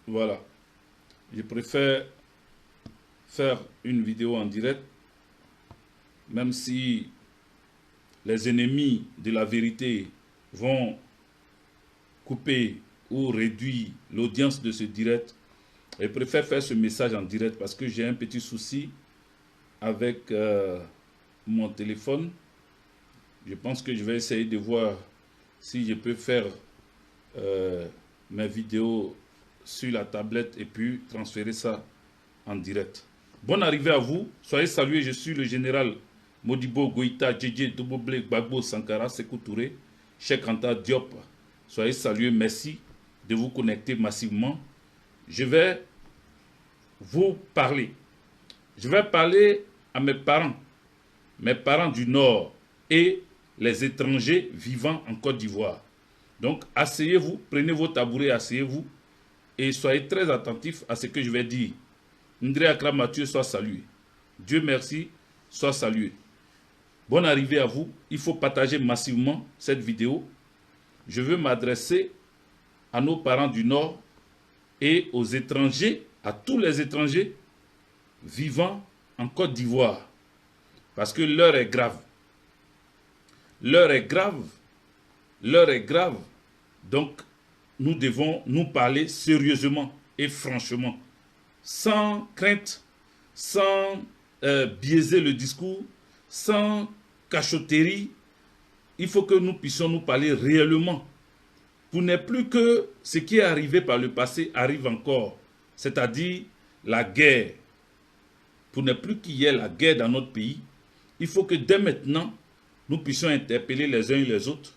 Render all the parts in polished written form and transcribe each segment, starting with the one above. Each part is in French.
Voilà. Je préfère faire une vidéo en direct, même si les ennemis de la vérité vont couper ou réduire l'audience de ce direct. Je préfère faire ce message en direct parce que j'ai un petit souci avec mon téléphone. Je pense que je vais essayer de voir si je peux faire mes vidéos sur la tablette et puis transférer ça en direct. Bonne arrivée à vous. Soyez salués. Je suis le général Modibo Goïta, Djedje, Doboble, Gbagbo, Sankara, Sékou Touré, Cheikh Anta Diop. Soyez salués. Merci de vous connecter massivement. Je vais vous parler. Je vais parler à mes parents du Nord et les étrangers vivant en Côte d'Ivoire. Donc, asseyez-vous, prenez vos tabourets, asseyez-vous et soyez très attentifs à ce que je vais dire. Ndré Akra Mathieu soit salué. Dieu merci, soit salué. Bonne arrivée à vous. Il faut partager massivement cette vidéo. Je veux m'adresser à nos parents du Nord et aux étrangers, à tous les étrangers vivant en Côte d'Ivoire. Parce que l'heure est grave. L'heure est grave. L'heure est grave. Donc, nous devons nous parler sérieusement et franchement. Sans crainte, sans biaiser le discours, sans cachotterie. Il faut que nous puissions nous parler réellement. Pour ne plus que ce qui est arrivé par le passé arrive encore. C'est-à-dire la guerre. Pour ne plus qu'il y ait la guerre dans notre pays, il faut que dès maintenant, nous puissions interpeller les uns et les autres.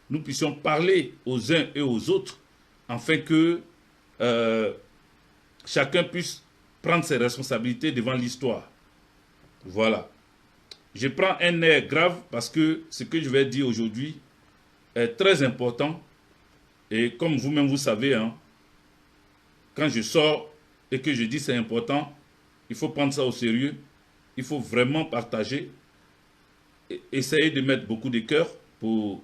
Nous puissions parler aux uns et aux autres afin que chacun puisse prendre ses responsabilités devant l'histoire. Voilà. Je prends un air grave parce que ce que je vais dire aujourd'hui est très important. Et comme vous-même vous savez, hein, quand je sors et que je dis c'est important, il faut prendre ça au sérieux. Il faut vraiment partager. Essayer de mettre beaucoup de cœur pour,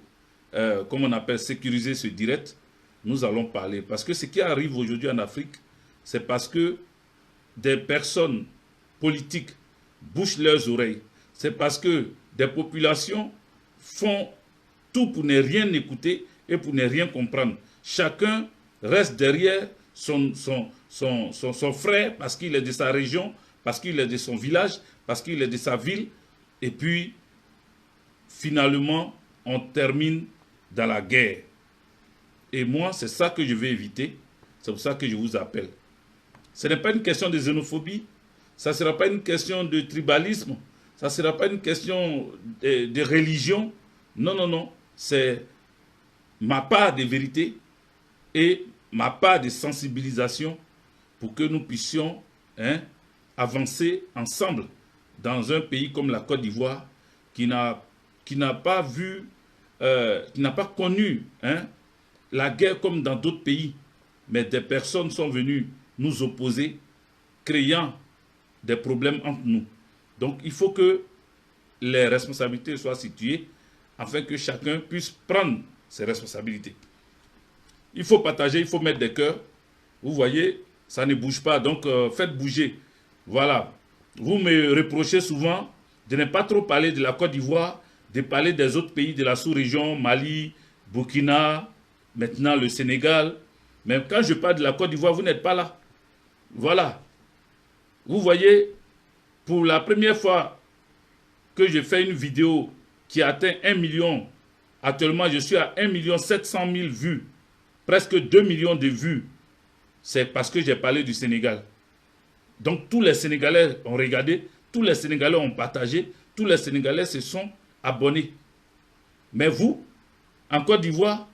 comme on appelle, sécuriser ce direct. Nous allons parler. Parce que ce qui arrive aujourd'hui en Afrique, c'est parce que des personnes politiques bouchent leurs oreilles. C'est parce que des populations font tout pour ne rien écouter et pour ne rien comprendre. Chacun reste derrière son frère parce qu'il est de sa région, parce qu'il est de son village, parce qu'il est de sa ville. Et puis, finalement, on termine dans la guerre. Et moi, c'est ça que je veux éviter. C'est pour ça que je vous appelle. Ce n'est pas une question de xénophobie. Ça ne sera pas une question de tribalisme. Ça ne sera pas une question de religion. Non, non, non. C'est ma part de vérité et ma part de sensibilisation pour que nous puissions avancer ensemble dans un pays comme la Côte d'Ivoire qui n'a pas vu, qui n'a pas connu la guerre comme dans d'autres pays. Mais des personnes sont venues nous opposer, créant des problèmes entre nous. Donc il faut que les responsabilités soient situées afin que chacun puisse prendre ses responsabilités. Il faut partager, il faut mettre des cœurs. Vous voyez, ça ne bouge pas, donc faites bouger. Voilà. Vous me reprochez souvent de ne pas trop parler de la Côte d'Ivoire, de parler des autres pays de la sous-région, Mali, Burkina, maintenant le Sénégal. Mais quand je parle de la Côte d'Ivoire, vous n'êtes pas là. Voilà. Vous voyez, pour la première fois que je fais une vidéo qui atteint 1 million, actuellement je suis à 1 700 000 vues, presque 2 millions de vues, c'est parce que j'ai parlé du Sénégal. Donc tous les Sénégalais ont regardé, tous les Sénégalais ont partagé, tous les Sénégalais se sont abonnés. Mais vous, en Côte d'Ivoire,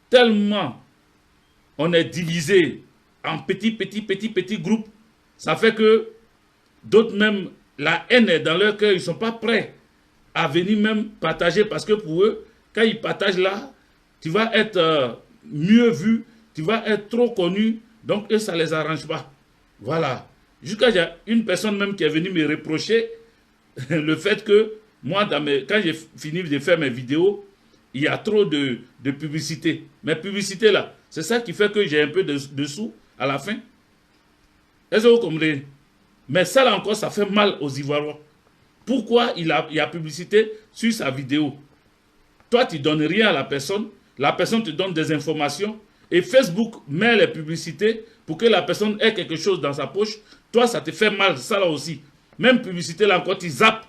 tellement on est divisé en petits groupes, ça fait que d'autres même, la haine est dans leur cœur, ils ne sont pas prêts à venir même partager parce que pour eux, quand ils partagent là, tu vas être mieux vu, tu vas être trop connu, donc eux, ça ne les arrange pas. Voilà. Jusqu'à une personne même qui est venue me reprocher le fait que moi, quand j'ai fini de faire mes vidéos, il y a trop de publicité. Mes publicités là, c'est ça qui fait que j'ai un peu de sous à la fin. Est-ce que vous comprenez? Mais ça là encore, ça fait mal aux Ivoiriens. Pourquoi il y a publicité sur sa vidéo? Toi, tu ne donnes rien à la personne te donne des informations, et Facebook met les publicités pour que la personne ait quelque chose dans sa poche. Toi, ça te fait mal, ça là aussi. Même publicité là encore, tu zappes.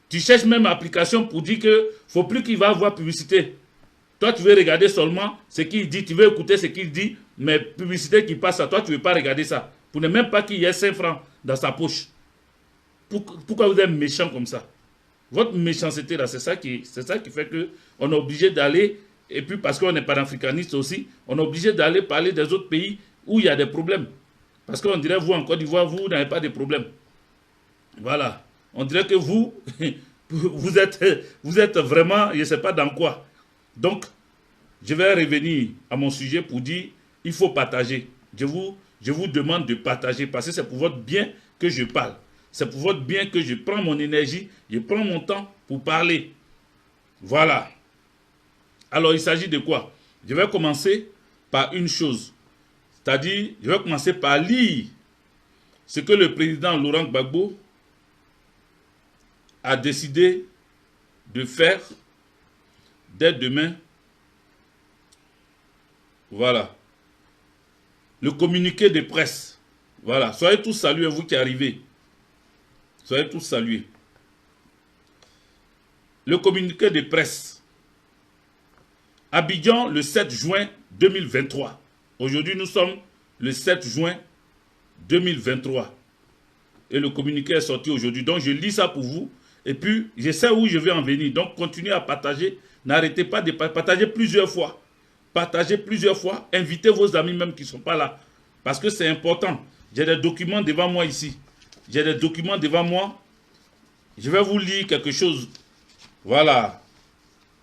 Tu cherches même application pour dire que ne faut plus qu'il va avoir publicité. Toi, tu veux regarder seulement ce qu'il dit, tu veux écouter ce qu'il dit, mais publicité qui passe à toi, tu ne veux pas regarder ça. Pour ne même pas qu'il y ait 5 francs dans sa poche. Pourquoi vous êtes méchant comme ça? Votre méchanceté là, c'est ça qui fait qu'on est obligé d'aller, et puis parce qu'on est panafricaniste aussi, on est obligé d'aller parler des autres pays où il y a des problèmes. Parce qu'on dirait, vous en Côte d'Ivoire, vous n'avez pas de problème. Voilà. On dirait que vous, vous êtes vraiment, je ne sais pas dans quoi. Donc, je vais revenir à mon sujet pour dire, il faut partager. Je vous demande de partager, parce que c'est pour votre bien que je parle. C'est pour votre bien que je prends mon énergie, je prends mon temps pour parler. Voilà. Alors, il s'agit de quoi? Je vais commencer par une chose. C'est-à-dire, je vais commencer par lire ce que le président Laurent Gbagbo a décidé de faire dès demain. Voilà. Le communiqué de presse. Voilà. Soyez tous salués, vous qui arrivez. Soyez tous salués. Le communiqué de presse. Abidjan, le 7 juin 2023. Aujourd'hui, nous sommes le 7 juin 2023. Et le communiqué est sorti aujourd'hui. Donc, je lis ça pour vous. Et puis, je sais où je vais en venir. Donc, continuez à partager. N'arrêtez pas de partager plusieurs fois. Partagez plusieurs fois. Invitez vos amis même qui ne sont pas là. Parce que c'est important. J'ai des documents devant moi ici. J'ai des documents devant moi. Je vais vous lire quelque chose. Voilà.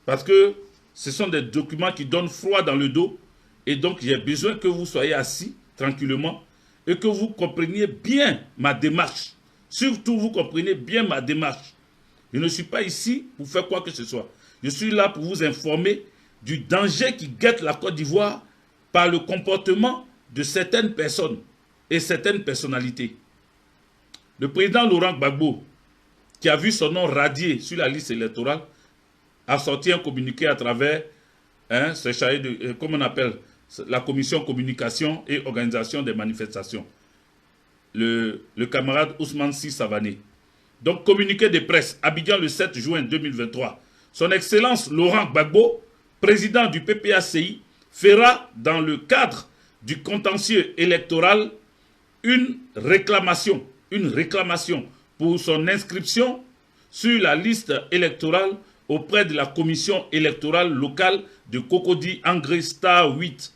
Parce que ce sont des documents qui donnent froid dans le dos. Et donc, j'ai besoin que vous soyez assis tranquillement et que vous compreniez bien ma démarche. Surtout, vous comprenez bien ma démarche. Je ne suis pas ici pour faire quoi que ce soit. Je suis là pour vous informer du danger qui guette la Côte d'Ivoire par le comportement de certaines personnes et certaines personnalités. Le président Laurent Gbagbo, qui a vu son nom radié sur la liste électorale, a sorti un communiqué à travers ce chargé de, comment on appelle, la commission communication et organisation des manifestations. Le camarade Ousmane Sy Savané. Donc, communiqué de presse, Abidjan le 7 juin 2023. Son Excellence Laurent Gbagbo, président du PPACI, fera dans le cadre du contentieux électoral une réclamation pour son inscription sur la liste électorale auprès de la commission électorale locale de Cocody Angré Star 8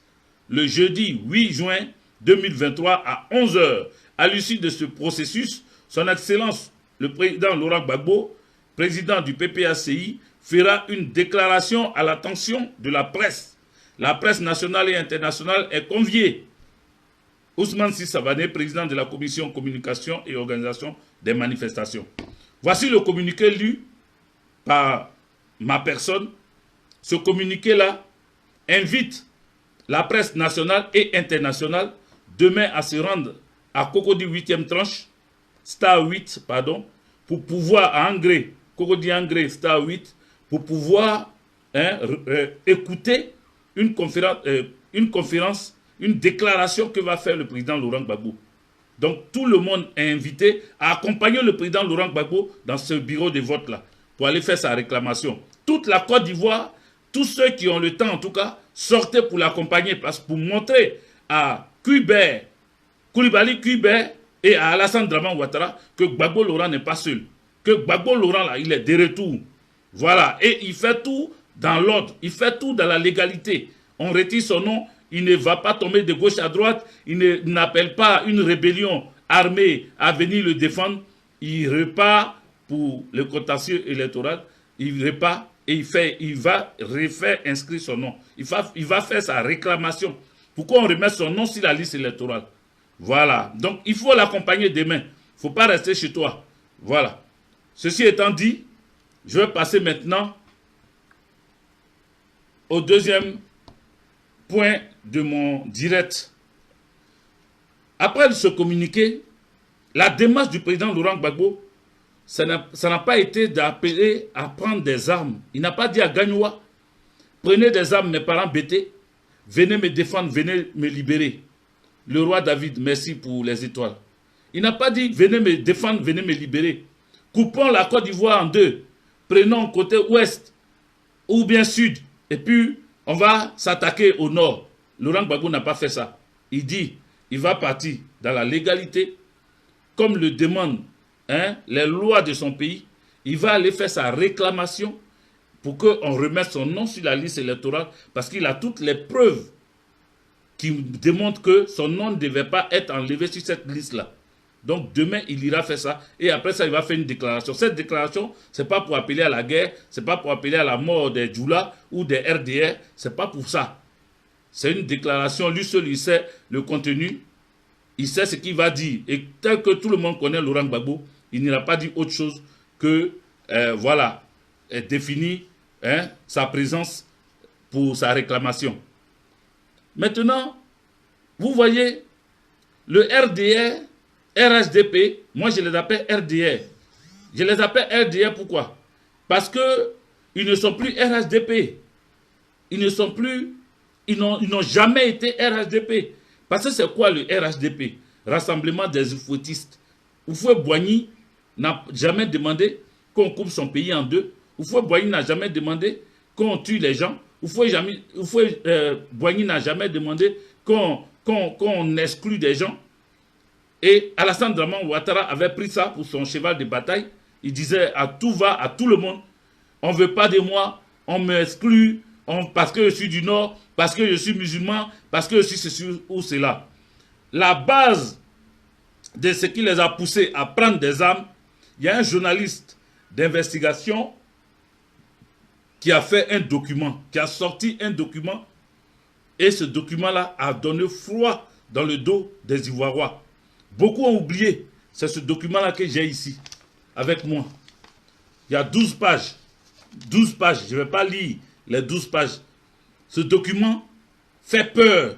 le jeudi 8 juin 2023 à 11 h. À l'issue de ce processus, son Excellence le président Laurent Gbagbo, président du PPACI, fera une déclaration à l'attention de la presse. La presse nationale et internationale est conviée. Ousmane Sy Savané, président de la commission communication et organisation des manifestations. Voici le communiqué lu par ma personne. Ce communiqué-là invite la presse nationale et internationale demain à se rendre à Cocody 8e tranche, Star 8, pardon, pour pouvoir, à Angré, Cocody Angré Star 8, pour pouvoir écouter une conférence, une déclaration que va faire le président Laurent Gbagbo. Donc tout le monde est invité à accompagner le président Laurent Gbagbo dans ce bureau de vote-là, pour aller faire sa réclamation. Toute la Côte d'Ivoire, tous ceux qui ont le temps en tout cas, sortez pour l'accompagner, pour montrer à Koulibaly Kuiber et à Alassane Draman Ouattara que Gbagbo Laurent n'est pas seul. Que Gbagbo Laurent, là, il est de retour. Voilà. Et il fait tout dans l'ordre. Il fait tout dans la légalité. On retire son nom. Il ne va pas tomber de gauche à droite. Il n'appelle pas une rébellion armée à venir le défendre. Il repart pour le contentieux électoral. Il repart et il va refaire inscrire son nom. Il va faire sa réclamation. Pourquoi on remet son nom sur la liste électorale? Voilà. Donc, il faut l'accompagner demain. Il ne faut pas rester chez toi. Voilà. Ceci étant dit, je vais passer maintenant au deuxième point de mon direct. Après ce communiqué, la démarche du président Laurent Gbagbo, ça n'a pas été d'appeler à prendre des armes. Il n'a pas dit à Gagnoua, prenez des armes, mes parents bêtés, venez me défendre, venez me libérer. Le roi David, merci pour les étoiles. Il n'a pas dit, venez me défendre, venez me libérer. Coupons la Côte d'Ivoire en deux. Prenons côté ouest ou bien sud. Et puis, on va s'attaquer au nord. Laurent Gbagbo n'a pas fait ça. Il dit, il va partir dans la légalité, comme le demandent les lois de son pays. Il va aller faire sa réclamation pour qu'on remette son nom sur la liste électorale parce qu'il a toutes les preuves qui démontrent que son nom ne devait pas être enlevé sur cette liste-là. Donc demain, il ira faire ça et après ça, il va faire une déclaration. Cette déclaration, ce n'est pas pour appeler à la guerre, ce n'est pas pour appeler à la mort des Djoula ou des RDR, ce n'est pas pour ça. C'est une déclaration, lui seul, il sait le contenu, il sait ce qu'il va dire. Et tel que tout le monde connaît Laurent Gbagbo, il n'ira pas dire autre chose que, voilà, définir sa présence pour sa réclamation. Maintenant, vous voyez, le RDR, RHDP, moi je les appelle RDR. Je les appelle RDR pourquoi? Parce qu'ils ne sont plus RHDP. Ils ne sont plus, ils n'ont jamais été RHDP. Parce que c'est quoi le RHDP? Rassemblement des Oufouettistes. Houphouët-Boigny n'a jamais demandé qu'on coupe son pays en deux. Houphouët-Boigny n'a jamais demandé qu'on tue les gens. Houphouët-Boigny n'a jamais demandé qu'on exclue des gens. Et Alassane Draman Ouattara avait pris ça pour son cheval de bataille. Il disait à tout va, à tout le monde, on ne veut pas de moi, on m'exclut parce que je suis du Nord, parce que je suis musulman, parce que je suis ceci ou cela. La base de ce qui les a poussés à prendre des armes, il y a un journaliste d'investigation qui a fait un document, qui a sorti un document, et ce document-là a donné froid dans le dos des Ivoiriens. Beaucoup ont oublié, c'est ce document-là que j'ai ici, avec moi. Il y a 12 pages. 12 pages, je ne vais pas lire les 12 pages. Ce document fait peur.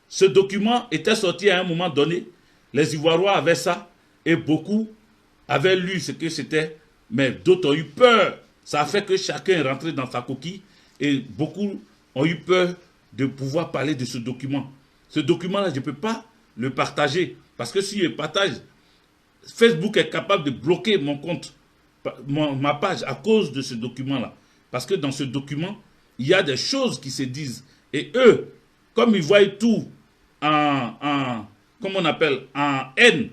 Ce document était sorti à un moment donné. Les Ivoiriens avaient ça et beaucoup avaient lu ce que c'était, mais d'autres ont eu peur. Ça a fait que chacun est rentré dans sa coquille et beaucoup ont eu peur de pouvoir parler de ce document. Ce document-là, je ne peux pas le partager parce que si je partage, Facebook est capable de bloquer mon compte, ma page à cause de ce document-là. Parce que dans ce document, il y a des choses qui se disent. Et eux, comme ils voient tout comment on appelle, en haine,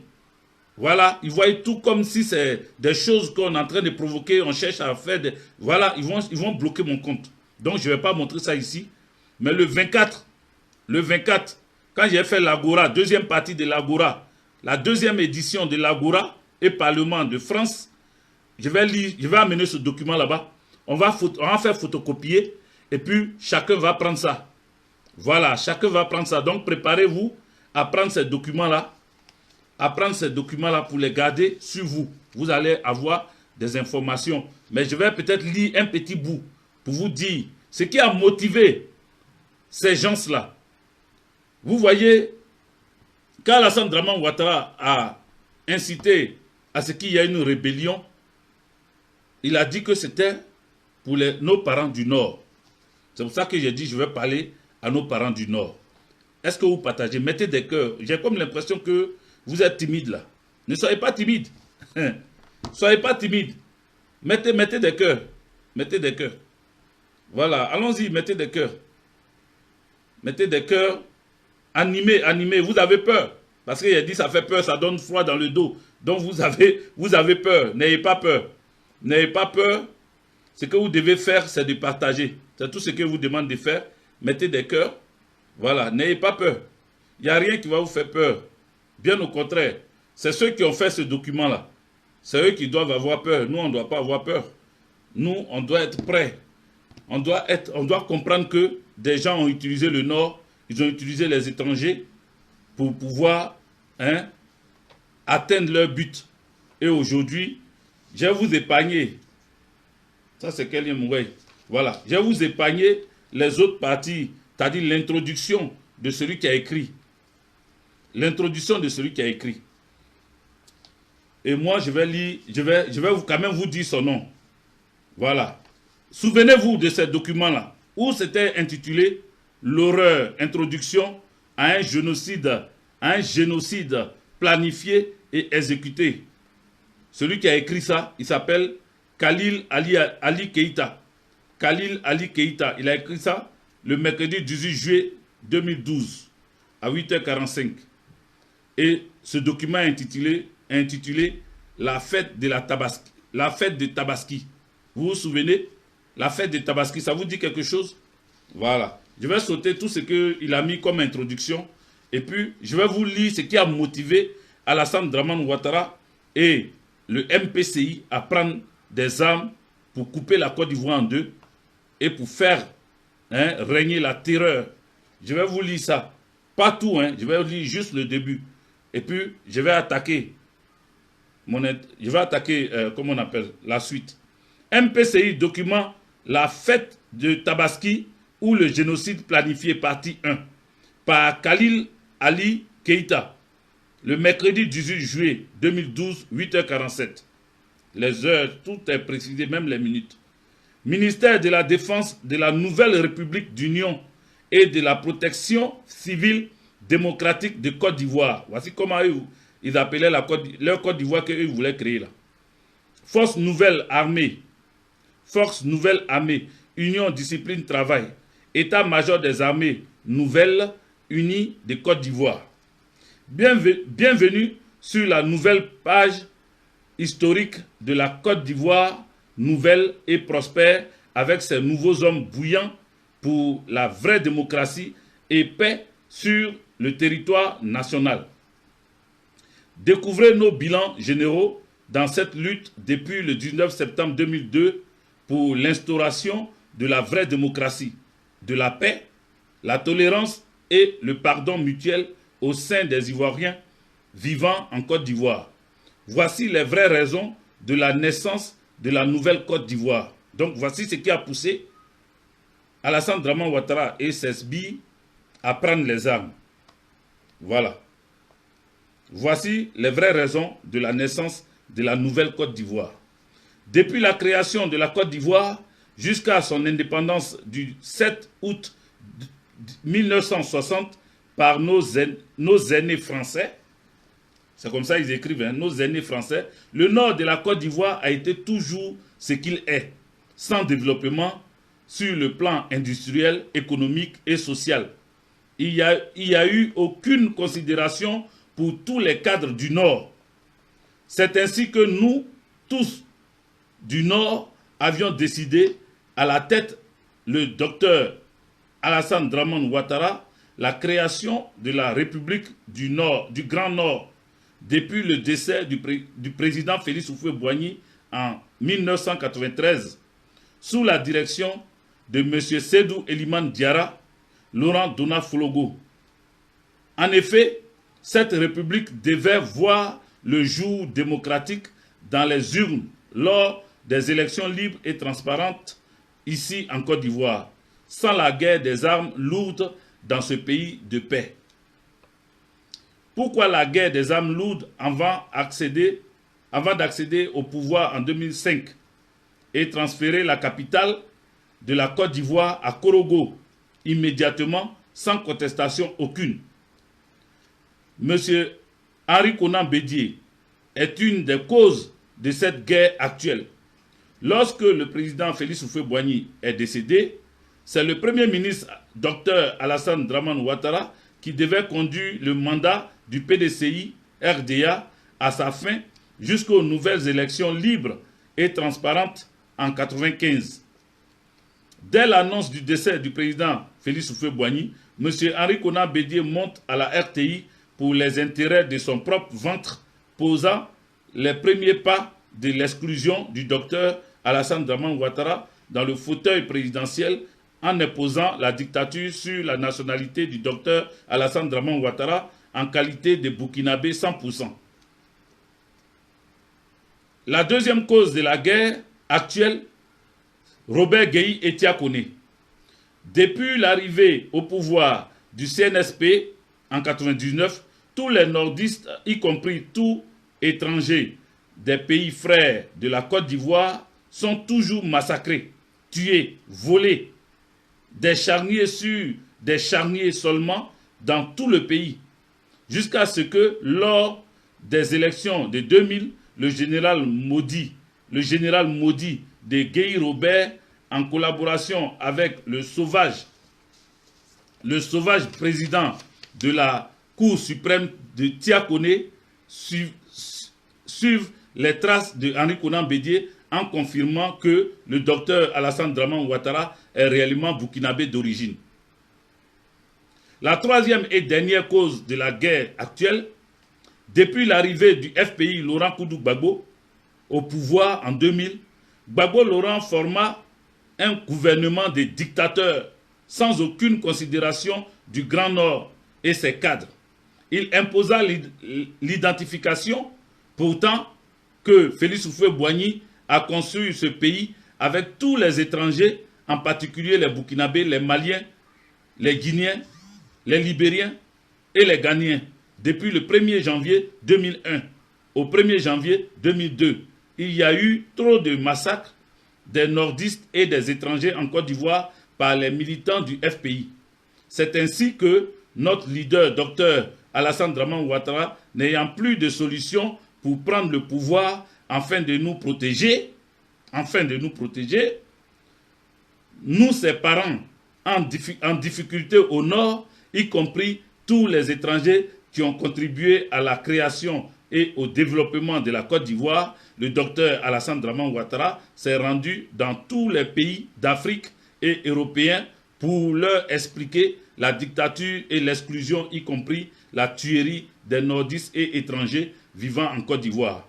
voilà, ils voient tout comme si c'est des choses qu'on est en train de provoquer, on cherche à faire des... Voilà, ils vont bloquer mon compte. Donc, je ne vais pas montrer ça ici. Mais le 24, quand j'ai fait l'Agora, deuxième partie de l'Agora, la deuxième édition de l'Agora et Parlement de France, je vais amener ce document là-bas. On va faire photocopier et puis chacun va prendre ça. Voilà, chacun va prendre ça. Donc, préparez-vous à prendre ces documents-là, pour les garder sur vous. Vous allez avoir des informations. Mais je vais peut-être lire un petit bout pour vous dire ce qui a motivé ces gens-là. Vous voyez, quand Alassane Draman Ouattara a incité à ce qu'il y ait une rébellion, il a dit que c'était pour nos parents du Nord. C'est pour ça que j'ai dit je vais parler à nos parents du Nord. Est-ce que vous partagez? Mettez des cœurs. J'ai comme l'impression que vous êtes timide là. Ne soyez pas timide. Soyez pas timide. Mettez des cœurs. Mettez des cœurs. Voilà, allons-y, mettez des cœurs. Mettez des cœurs. Animez. Vous avez peur. Parce qu'il a dit ça fait peur, ça donne froid dans le dos. Donc vous avez peur. N'ayez pas peur. N'ayez pas peur. Ce que vous devez faire, c'est de partager. C'est tout ce que vous demande de faire. Mettez des cœurs. Voilà, n'ayez pas peur. Il n'y a rien qui va vous faire peur. Bien au contraire. C'est ceux qui ont fait ce document-là. C'est eux qui doivent avoir peur. Nous, on ne doit pas avoir peur. Nous, on doit être prêts. On doit comprendre que des gens ont utilisé le Nord, ils ont utilisé les étrangers pour pouvoir atteindre leur but. Et aujourd'hui, je vais vous épargner. Ça, c'est quel lien, voilà. Je vais vous épargner les autres parties, c'est-à-dire l'introduction de celui qui a écrit. l'introduction de celui qui a écrit. Et moi, je vais lire, je vais quand même vous dire son nom. Voilà. Souvenez-vous de ce document-là, où c'était intitulé « L'horreur, introduction à un génocide planifié et exécuté ». Celui qui a écrit ça, il s'appelle Khalil Ali Keïta. Khalil Ali Keïta, il a écrit ça le mercredi 18 juillet 2012, à 8h45. Et ce document est intitulé La fête de la Tabaski. La fête de Tabaski. Vous vous souvenez? La fête de Tabaski, ça vous dit quelque chose? Voilà. Je vais sauter tout ce qu'il a mis comme introduction. Et puis, je vais vous lire ce qui a motivé Alassane Dramane Ouattara et le MPCI à prendre des armes pour couper la Côte d'Ivoire en deux et pour faire régner la terreur. Je vais vous lire ça. Pas tout, je vais vous lire juste le début. Et puis, je vais attaquer, comment on appelle, la suite. MPCI, document La fête de Tabaski ou le génocide planifié, partie 1, par Khalil Ali Keïta, le mercredi 18 juillet 2012, 8h47. Les heures, tout est précisé, même les minutes. Ministère de la Défense de la Nouvelle République d'Union et de la Protection civile démocratique de Côte d'Ivoire. Voici comment ils appelaient leur Côte d'Ivoire qu'ils voulaient créer là. Force Nouvelle Armée, Union, Discipline, Travail, État-major des armées nouvelles unies de Côte d'Ivoire. Bienvenue sur la nouvelle page historique de la Côte d'Ivoire, nouvelle et prospère, avec ses nouveaux hommes bouillants pour la vraie démocratie et paix sur le territoire national. Découvrez nos bilans généraux dans cette lutte depuis le 19 septembre 2002 pour l'instauration de la vraie démocratie, de la paix, la tolérance et le pardon mutuel au sein des Ivoiriens vivant en Côte d'Ivoire. Voici les vraies raisons de la naissance de la nouvelle Côte d'Ivoire. Donc voici ce qui a poussé Alassane Dramane Ouattara et ses sbires à prendre les armes. Voilà. Voici les vraies raisons de la naissance de la nouvelle Côte d'Ivoire. Depuis la création de la Côte d'Ivoire jusqu'à son indépendance du 7 août 1960 par nos aînés français, c'est comme ça qu'ils écrivent, nos aînés français, le nord de la Côte d'Ivoire a été toujours ce qu'il est, sans développement sur le plan industriel, économique et social. Il n'y a eu aucune considération pour tous les cadres du Nord. C'est ainsi que nous, tous du Nord, avions décidé, à la tête le docteur Alassane Dramane Ouattara, la création de la République du Nord, du Grand Nord, depuis le décès du président Félix Houphouët-Boigny en 1993, sous la direction de M. Sédou Eliman Diarra, Laurent Dona Fologo. En effet, cette république devait voir le jour démocratique dans les urnes lors des élections libres et transparentes ici en Côte d'Ivoire, sans la guerre des armes lourdes dans ce pays de paix. Pourquoi la guerre des armes lourdes avant d'accéder au pouvoir en 2005 et transférer la capitale de la Côte d'Ivoire à Korogo immédiatement sans contestation aucune? M. Henri Konan Bédié est une des causes de cette guerre actuelle. Lorsque le président Félix Houphouët-Boigny est décédé, c'est le premier ministre Dr Alassane Dramane Ouattara qui devait conduire le mandat du PDCI RDA à sa fin jusqu'aux nouvelles élections libres et transparentes en 1995. Dès l'annonce du décès du président Félix Houphouët-Boigny, M. Henri Konan Bédié monte à la RTI pour les intérêts de son propre ventre, posant les premiers pas de l'exclusion du docteur Alassane Dramane Ouattara dans le fauteuil présidentiel en imposant la dictature sur la nationalité du docteur Alassane Dramane Ouattara en qualité de Burkinabé 100%. La deuxième cause de la guerre actuelle, Robert Gueye Etia Koné. Depuis l'arrivée au pouvoir du CNSP en 1999, tous les nordistes, y compris tous étrangers des pays frères de la Côte d'Ivoire, sont toujours massacrés, tués, volés, des charniers sur des charniers seulement dans tout le pays, jusqu'à ce que lors des élections de 2000, le général maudit de Guy Robert, en collaboration avec le sauvage président de la Cour suprême de Tiakoné, suivent les traces de Henri Konan Bédié en confirmant que le docteur Alassane Dramane Ouattara est réellement burkinabé d'origine. La troisième et dernière cause de la guerre actuelle, depuis l'arrivée du FPI Laurent Koudou Gbagbo au pouvoir en 2000, Gbagbo Laurent forma un gouvernement de dictateurs sans aucune considération du Grand Nord et ses cadres. Il imposa l'identification, pourtant que Félix Houphouët-Boigny a construit ce pays avec tous les étrangers, en particulier les Burkinabés, les Maliens, les Guinéens, les Libériens et les Ghanéens, depuis le 1er janvier 2001 au 1er janvier 2002. Il y a eu trop de massacres des nordistes et des étrangers en Côte d'Ivoire par les militants du FPI. C'est ainsi que notre leader, Dr Alassane Dramane Ouattara, n'ayant plus de solution pour prendre le pouvoir afin de nous protéger, nous, ses parents, en difficulté au nord, y compris tous les étrangers qui ont contribué à la création et au développement de la Côte d'Ivoire, le docteur Alassane Dramane Ouattara s'est rendu dans tous les pays d'Afrique et européens pour leur expliquer la dictature et l'exclusion, y compris la tuerie des nordistes et étrangers vivant en Côte d'Ivoire.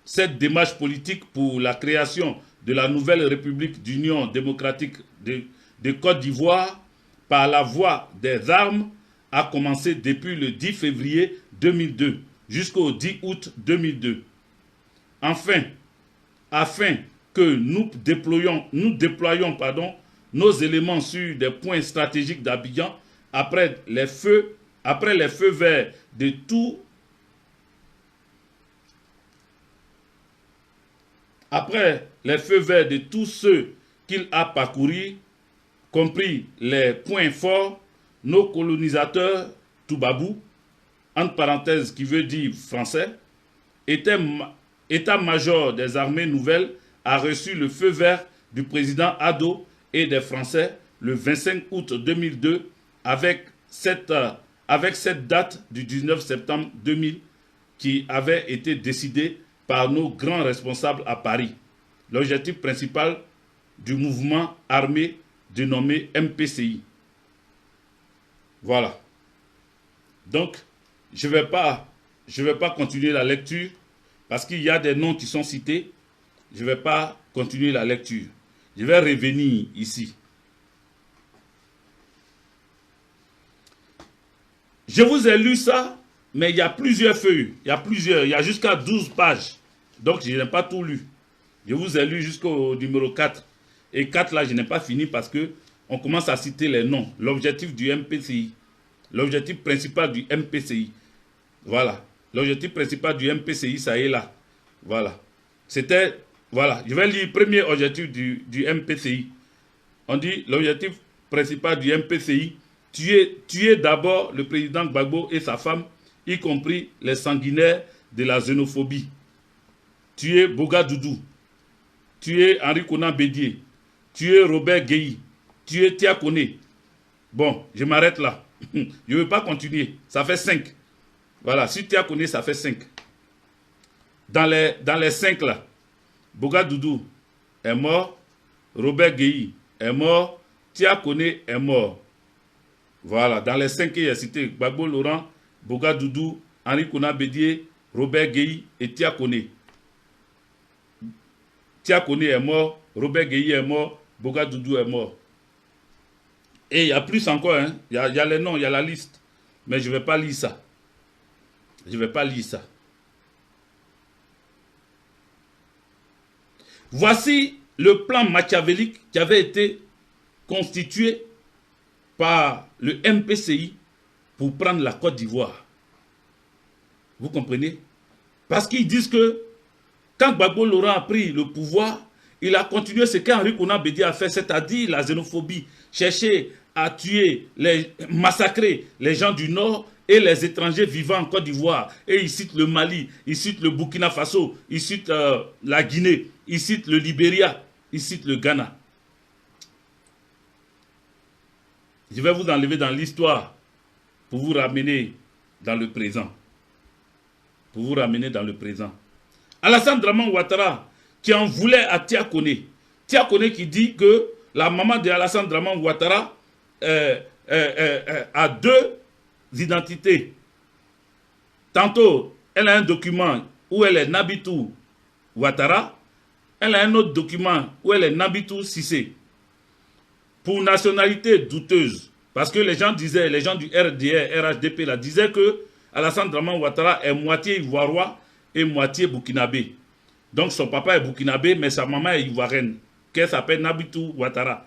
Cette démarche politique pour la création de la nouvelle République d'Union démocratique de Côte d'Ivoire par la voie des armes a commencé depuis le 10 février 2002 jusqu'au 10 août 2002. Enfin, afin que nous déployions nos éléments sur des points stratégiques d'Abidjan, après les feux verts de tous ceux qu'il a parcourus, compris les points forts, nos colonisateurs Toubabou, entre parenthèses qui veut dire français, état-major des armées nouvelles a reçu le feu vert du président Ado et des Français le 25 août 2002 avec cette date du 19 septembre 2000 qui avait été décidée par nos grands responsables à Paris. L'objectif principal du mouvement armé dénommé MPCI. Voilà. Donc, je vais pas continuer la lecture parce qu'il y a des noms qui sont cités. Je ne vais pas continuer la lecture. Je vais revenir ici. Je vous ai lu ça, mais il y a plusieurs feuilles. Il y a jusqu'à 12 pages. Donc, je n'ai pas tout lu. Je vous ai lu jusqu'au numéro 4. Et 4 là, je n'ai pas fini parce que on commence à citer les noms. L'objectif du MPCI. L'objectif principal du MPCI. Voilà. L'objectif principal du MPCI, ça est là. Voilà. C'était... Voilà. Je vais lire le premier objectif du MPCI. On dit l'objectif principal du MPCI, tuer d'abord le président Gbagbo et sa femme, y compris les sanguinaires de la xénophobie. Tuer Boga Doudou. Tuer Henri Konan Bédié. Tuer Robert Guéhi. Tuer Tiakoné. Bon, je m'arrête là. Je ne veux pas continuer. Ça fait 5. Voilà, si Tiakoné, ça fait 5. Dans les 5 là, Boga Doudou est mort. Robert Guéhi est mort. Tiakoné est mort. Voilà, dans les 5 qu'il y a cité, Gbagbo Laurent, Boga Doudou, Henri Konan Bédié, Robert Guéhi et Tiakoné. Tiakoné est mort, Robert Guéhi est mort, Boga Doudou est mort. Et il y a plus encore, hein? Il y a les noms, il y a la liste. Mais je ne vais pas lire ça. Je ne vais pas lire ça. Voici le plan machiavélique qui avait été constitué par le MPCI pour prendre la Côte d'Ivoire. Vous comprenez? Parce qu'ils disent que quand Gbagbo Laurent a pris le pouvoir, il a continué ce qu'Henri Konan Bédié a fait, c'est-à-dire la xénophobie, chercher à tuer, massacrer les gens du Nord et les étrangers vivant en Côte d'Ivoire. Et il cite le Mali, il cite le Burkina Faso, il cite la Guinée, il cite le Libéria, il cite le Ghana. Je vais vous enlever dans l'histoire pour vous ramener dans le présent. Pour vous ramener dans le présent. Alassane Draman Ouattara qui en voulait à Tia Kone. Tia Kone qui dit que la maman de Alassane Draman Ouattara a deux identités. Tantôt, elle a un document où elle est Nabitou Ouattara. Elle a un autre document où elle est Nabitou Cissé. Pour nationalité douteuse. Parce que les gens disaient, les gens du RDR, RHDP là, disaient que Alassane Draman Ouattara est moitié ivoirois et moitié burkinabé. Donc son papa est burkinabé, mais sa maman est ivoirienne, qu'elle s'appelle Nabitou Ouattara.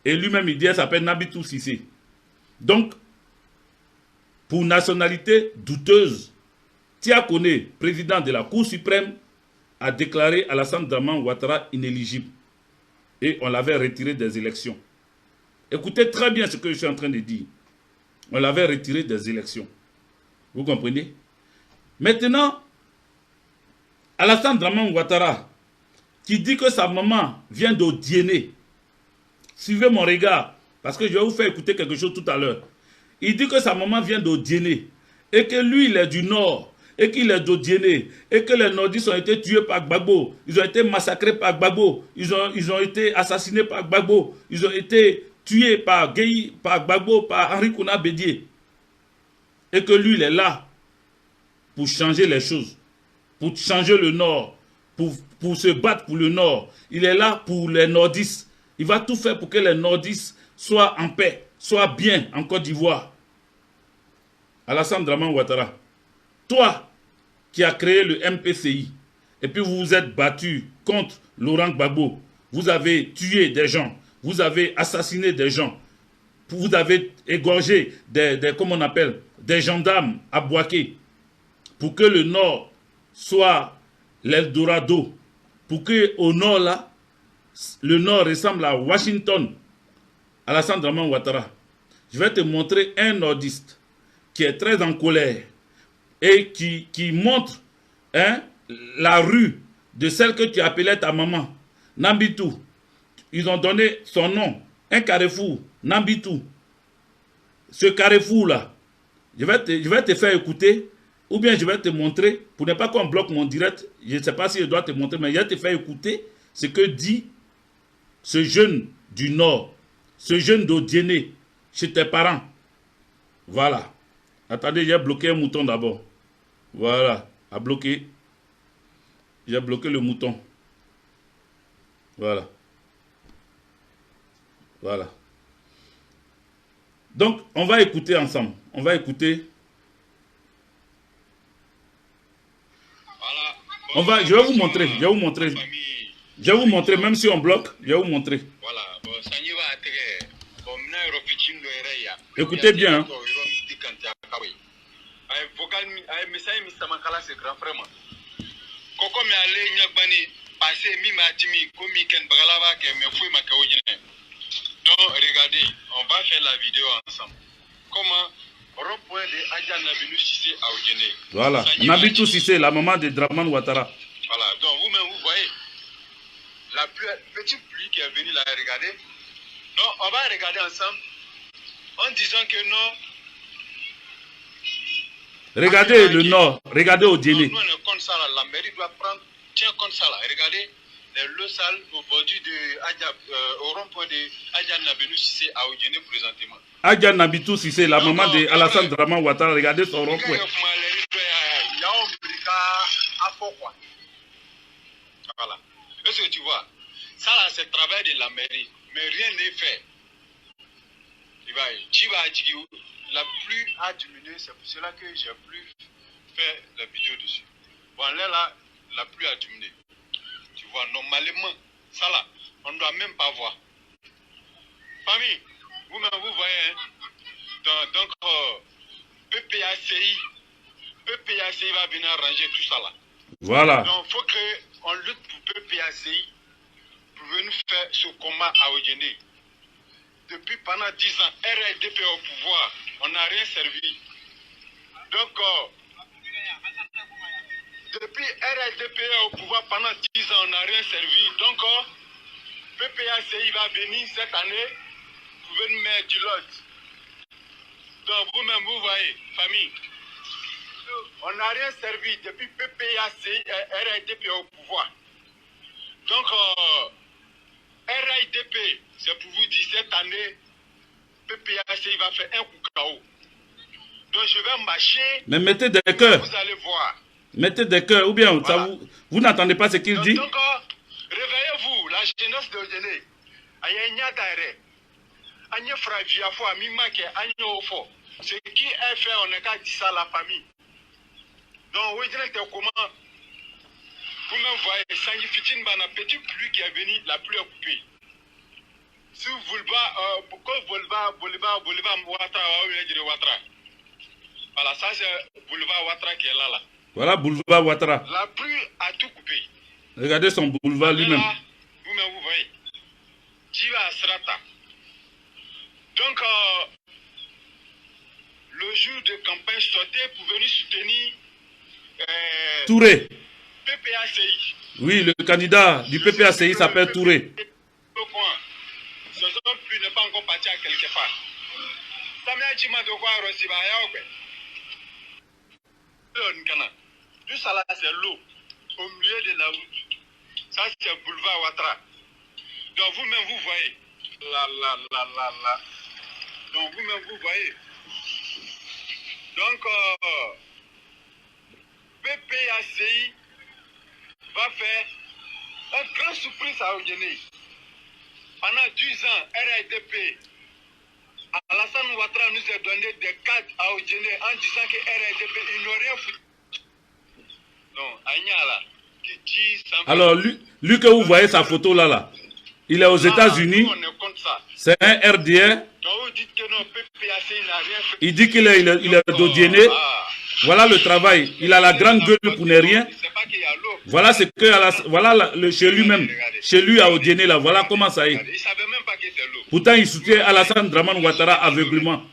Et lui-même, il dit qu'elle s'appelle Nabitou Cissé. Donc, pour nationalité douteuse, Tia Kone, président de la Cour suprême, a déclaré Alassane Draman Ouattara inéligible. Et on l'avait retiré des élections. Écoutez très bien ce que je suis en train de dire. On l'avait retiré des élections. Vous comprenez? Maintenant, Alassane Draman Ouattara, qui dit que sa maman vient d'Odiéné. Suivez mon regard, parce que je vais vous faire écouter quelque chose tout à l'heure. Il dit que sa maman vient d'Odiéné, et que lui, il est du Nord, et qu'il est d'Odiéné, et que les Nordistes ont été tués par Gbagbo, ils ont été massacrés par Gbagbo, ils ont été assassinés par Gbagbo, ils ont été tués par Gbagbo, par Henri Konan Bédié. Et que lui, il est là pour changer les choses, pour changer le Nord, pour se battre pour le Nord. Il est là pour les Nordistes. Il va tout faire pour que les Nordistes soient en paix, soient bien en Côte d'Ivoire. Alassane Draman Ouattara, toi qui as créé le MPCI, et puis vous vous êtes battu contre Laurent Gbagbo, vous avez tué des gens, vous avez assassiné des gens, vous avez égorgé comment on appelle, des gendarmes à Bouaké, pour que le Nord soit l'Eldorado, pour que au Nord là, le Nord ressemble à Washington. Alassane Draman Ouattara, je vais te montrer un nordiste qui est très en colère et qui montre la rue de celle que tu appelais ta maman, Nambitou. Ils ont donné son nom, un carrefour, Nambitou. Ce carrefour-là, je vais te faire écouter, ou bien je vais te montrer, pour ne pas qu'on bloque mon direct, je ne sais pas si je dois te montrer, mais je vais te faire écouter ce que dit ce jeune du Nord, ce jeune d'Odiéné, chez tes parents. Voilà. Attendez, j'ai bloqué un mouton d'abord. Voilà, à bloquer. J'ai bloqué le mouton. Voilà. Voilà. Donc, on va écouter ensemble. On va écouter. Voilà. Je vais vous montrer. Je vais vous montrer. Je vais vous montrer, même si on bloque, je vais vous montrer. Voilà. Écoutez bien. Hein. Donc, regardez, on va faire la vidéo ensemble. Comment rond-point de Adja Nabitou Cissé à Odiéné. Voilà, Nabitou Cissé, la maman de Draman Ouattara. Voilà, donc vous-même, vous voyez la petite pluie qui est venue là, regardez. Donc, on va regarder ensemble en disant que non. Regardez le Nord, regardez Odiéné. Nous, on est comme ça, là, la mairie doit prendre, tiens comme ça, là, regardez. Le salle au bord au rond-point de Adja Nabitou Cissé à Odiéné présentement. Adja Nabitou Cissé, la maman de Alassane Draman Ouattara, regardez son rond-point. Voilà. Est-ce que tu vois? Ça là, c'est le travail de la mairie, mais rien n'est fait. La pluie a diminué, c'est pour cela que j'ai plus fait la vidéo dessus. Bon, là, la pluie a diminué. Tu vois, normalement, ça là, on ne doit même pas voir. Famille, vous-même, vous voyez, hein? Donc, PPACI va venir arranger tout ça là. Voilà. Donc il faut qu'on lutte pour PPACI pour venir faire ce combat à Odjene. Depuis pendant 10 ans, RLDP au pouvoir, on n'a rien servi. Donc, depuis RLDP au pouvoir pendant 10 ans, on n'a rien servi. Donc, PPACI va venir cette année pour venir mettre du lot. Donc, vous-même, vous voyez, famille, on n'a rien servi depuis PPACI, RLDP au pouvoir. Donc, RIDP, c'est pour vous dire, cette année, PPACI va faire un coup KO. Donc je vais marcher. Mais mettez des cœurs. Vous allez voir. Mettez des cœurs, ou bien Voilà. vous n'entendez pas ce qu'il dit. Donc, réveillez-vous, la jeunesse de Odjene. Ce qui est fait, on n'a qu'à dire ça à la famille. Donc, Odjene, comment? Vous-même voyez, Sangi Fitin Bana, petite pluie qui est venue, la pluie est coupée. Si vous voulez Ouattara. Voilà, ça c'est boulevard Ouattara qui est là. Voilà, boulevard Ouattara. La pluie a tout coupé. Regardez son boulevard lui-même. Vous-même, vous voyez. Jiva Asrata. Donc, le jour de campagne, sortez pour venir soutenir Touré. PPACI. Oui, le candidat du PPACI s'appelle Touré. Ce sont plus n'est pas encore parti à quelque part. Samia Jima de quoi Rosiba Yaobe. Tout ça là, c'est l'eau au milieu de la route. Ça, c'est boulevard Ouattara. Donc, vous-même, vous voyez. Là. Donc, vous-même, vous voyez. Donc, PPACI va faire un grand surprise à Odjene. Pendant 10 ans, RIDP, Alassane Ouattara nous a donné des cadres à Odjene en disant que RIDP, ils n'ont rien foutu. Donc, Agnala, qui dit... Alors, lui que vous voyez sa photo là, il est aux États-Unis. C'est un RDR. Donc, vous dites que non, PPACI n'a rien fait. Il dit qu'il est d'Odjene. Voilà le travail. Il a la grande gueule pour ne rien. Voilà ce que voilà chez lui-même. Chez lui à Odjene là. Voilà comment ça est. Il savait même pas que c'est l'eau. Pourtant il soutient Alassane Draman Ouattara aveuglement.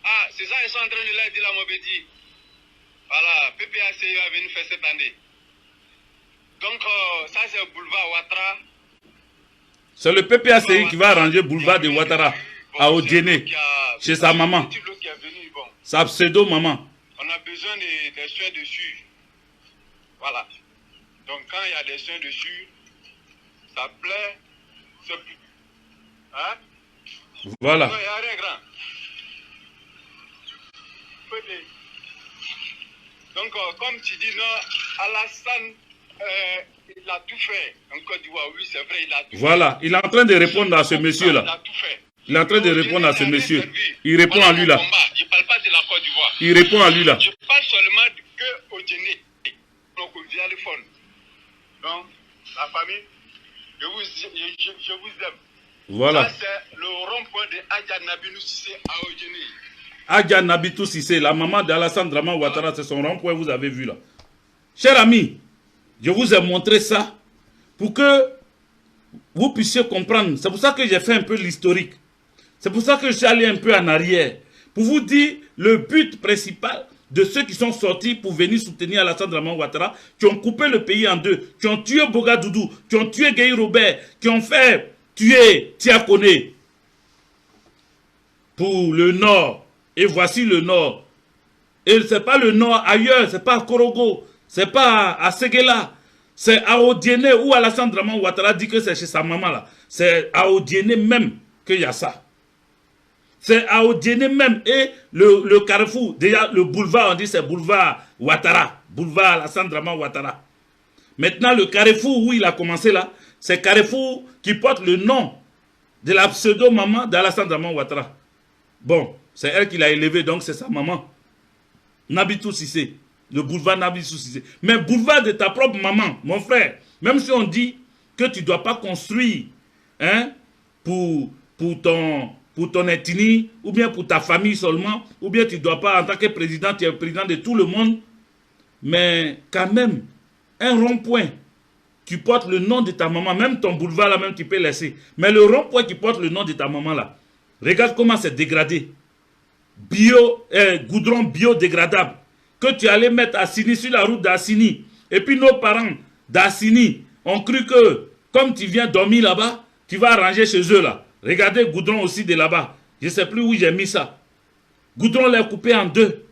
Ah, c'est ça, ils sont en train de leur dire la mauvaise dit. Voilà, PPACI va venir faire cette année. Donc, ça c'est le boulevard Ouattara. C'est le PPACI qui va arranger boulevard de Ouattara à Odjene, chez sa maman. Sa pseudo-maman. On a besoin des soins dessus. Voilà. Donc, quand il y a des soins dessus, ça plaît. Hein? Voilà. Non, il n'y a rien grand. Donc, comme tu dis, non, Alassane, il a tout fait. En Côte d'Ivoire, oui, c'est vrai, il a tout fait. Voilà, il est en train de répondre à ce monsieur-là. Il a tout fait. Il est en train de répondre à ce monsieur. Il répond à lui là. Je ne parle pas de la Côte d'Ivoire. Il répond à lui là. Je parle seulement que Odjene. Donc, via le fond. Donc, la famille, je vous aime. Voilà. Ça, c'est le rond-point de Adja Nabinou Sissé à Odjene. Adja Nabitou Sissé, la maman d'Alassane Draman Ouattara, c'est son rond-point, vous avez vu là. Chers amis, je vous ai montré ça pour que vous puissiez comprendre. C'est pour ça que j'ai fait un peu l'historique. C'est pour ça que je suis allé un peu en arrière. Pour vous dire le but principal de ceux qui sont sortis pour venir soutenir Alassane Draman Ouattara, qui ont coupé le pays en deux, qui ont tué Boga Doudou, qui ont tué Gueye Robert, qui ont fait tuer Tiakone pour le nord. Et voici le nord. Et ce n'est pas le nord ailleurs, ce n'est pas à Korogo, ce n'est pas à Séguéla. C'est à Odjene où Alassane Draman Ouattara dit que c'est chez sa maman là. C'est à Odjene même qu'il y a ça. C'est à Odjene même. Et le carrefour, déjà le boulevard, on dit c'est boulevard Ouattara. Boulevard Alassane Draman Ouattara. Maintenant le carrefour où il a commencé là, c'est carrefour qui porte le nom de la pseudo-maman d'Alassane Draman Ouattara. Bon, c'est elle qui l'a élevé, donc c'est sa maman. Nabitou Sissé. Le boulevard Nabitou Sissé. Mais boulevard de ta propre maman, mon frère. Même si on dit que tu ne dois pas construire, hein, pour ton ethnie, ou bien pour ta famille seulement, ou bien tu ne dois pas, en tant que président, tu es président de tout le monde. Mais quand même, un rond-point qui porte le nom de ta maman, même ton boulevard là, même tu peux laisser. Mais le rond-point qui porte le nom de ta maman là, regarde comment c'est dégradé. Goudron biodégradable. Que tu allais mettre à Assini, sur la route d'Assini. Et puis nos parents d'Assini ont cru que, comme tu viens dormir là-bas, tu vas ranger chez eux là. Regardez goudron aussi de là-bas. Je ne sais plus où j'ai mis ça. Goudron l'a coupé en deux.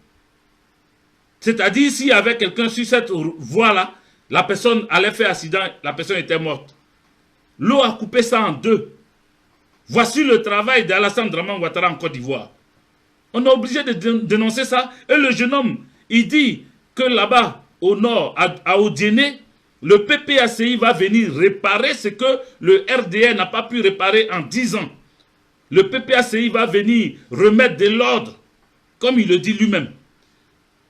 C'est-à-dire, s'il y avait quelqu'un sur cette voie-là, la personne allait faire accident, la personne était morte. L'eau a coupé ça en deux. Voici le travail d'Alassane Draman Ouattara en Côte d'Ivoire. On est obligé de dénoncer ça. Et le jeune homme, il dit que là-bas, au nord, à Odiéné, le PPACI va venir réparer ce que le RDR n'a pas pu réparer en 10 ans. Le PPACI va venir remettre de l'ordre, comme il le dit lui-même.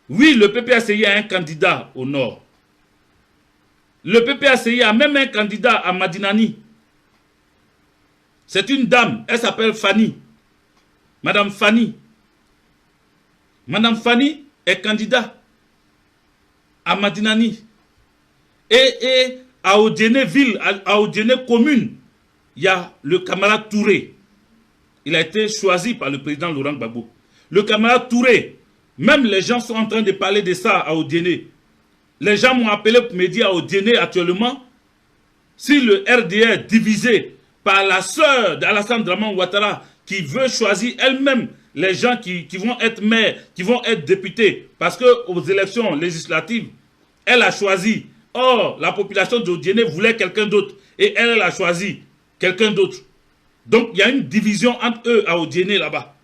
Oui, le PPACI a un candidat au nord. Le PPACI a même un candidat à Madinani. C'est une dame, elle s'appelle Fanny. Madame Fanny. Madame Fanny est candidat à Madinani. Et à Odiéné ville, à Odiéné commune, il y a le camarade Touré. Il a été choisi par le président Laurent Gbagbo. Le camarade Touré, même les gens sont en train de parler de ça à Odiéné. Les gens m'ont appelé pour me dire à Odiéné actuellement, si le RDR est divisé par la sœur d'Alassane Draman Ouattara, qui veut choisir elle-même les gens qui vont être maires, qui vont être députés, parce qu'aux élections législatives, elle a choisi. Or, la population d'Odiéné voulait quelqu'un d'autre. Et elle a choisi quelqu'un d'autre. Donc, il y a une division entre eux à Odiéné là-bas.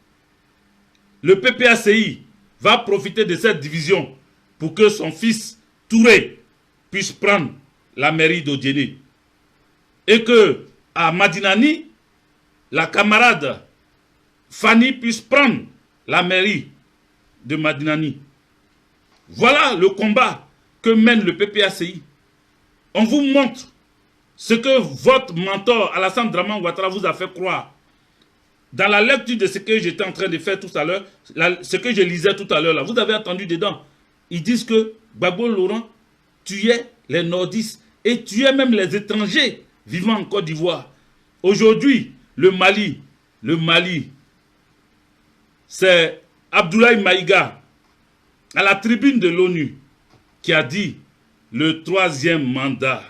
Le PPACI va profiter de cette division pour que son fils Touré puisse prendre la mairie d'Odiéné. Et que à Madinani, la camarade Fanny puisse prendre la mairie de Madinani. Voilà le combat que mène le PPACI. On vous montre ce que votre mentor Alassane Draman Ouattara vous a fait croire. Dans la lecture de ce que j'étais en train de faire tout à l'heure, ce que je lisais tout à l'heure, là, vous avez entendu dedans. Ils disent que Gbagbo Laurent tuait les nordistes et tuait même les étrangers vivant en Côte d'Ivoire. Aujourd'hui, le Mali, c'est Abdoulaye Maïga, à la tribune de l'ONU, qui a dit le troisième mandat.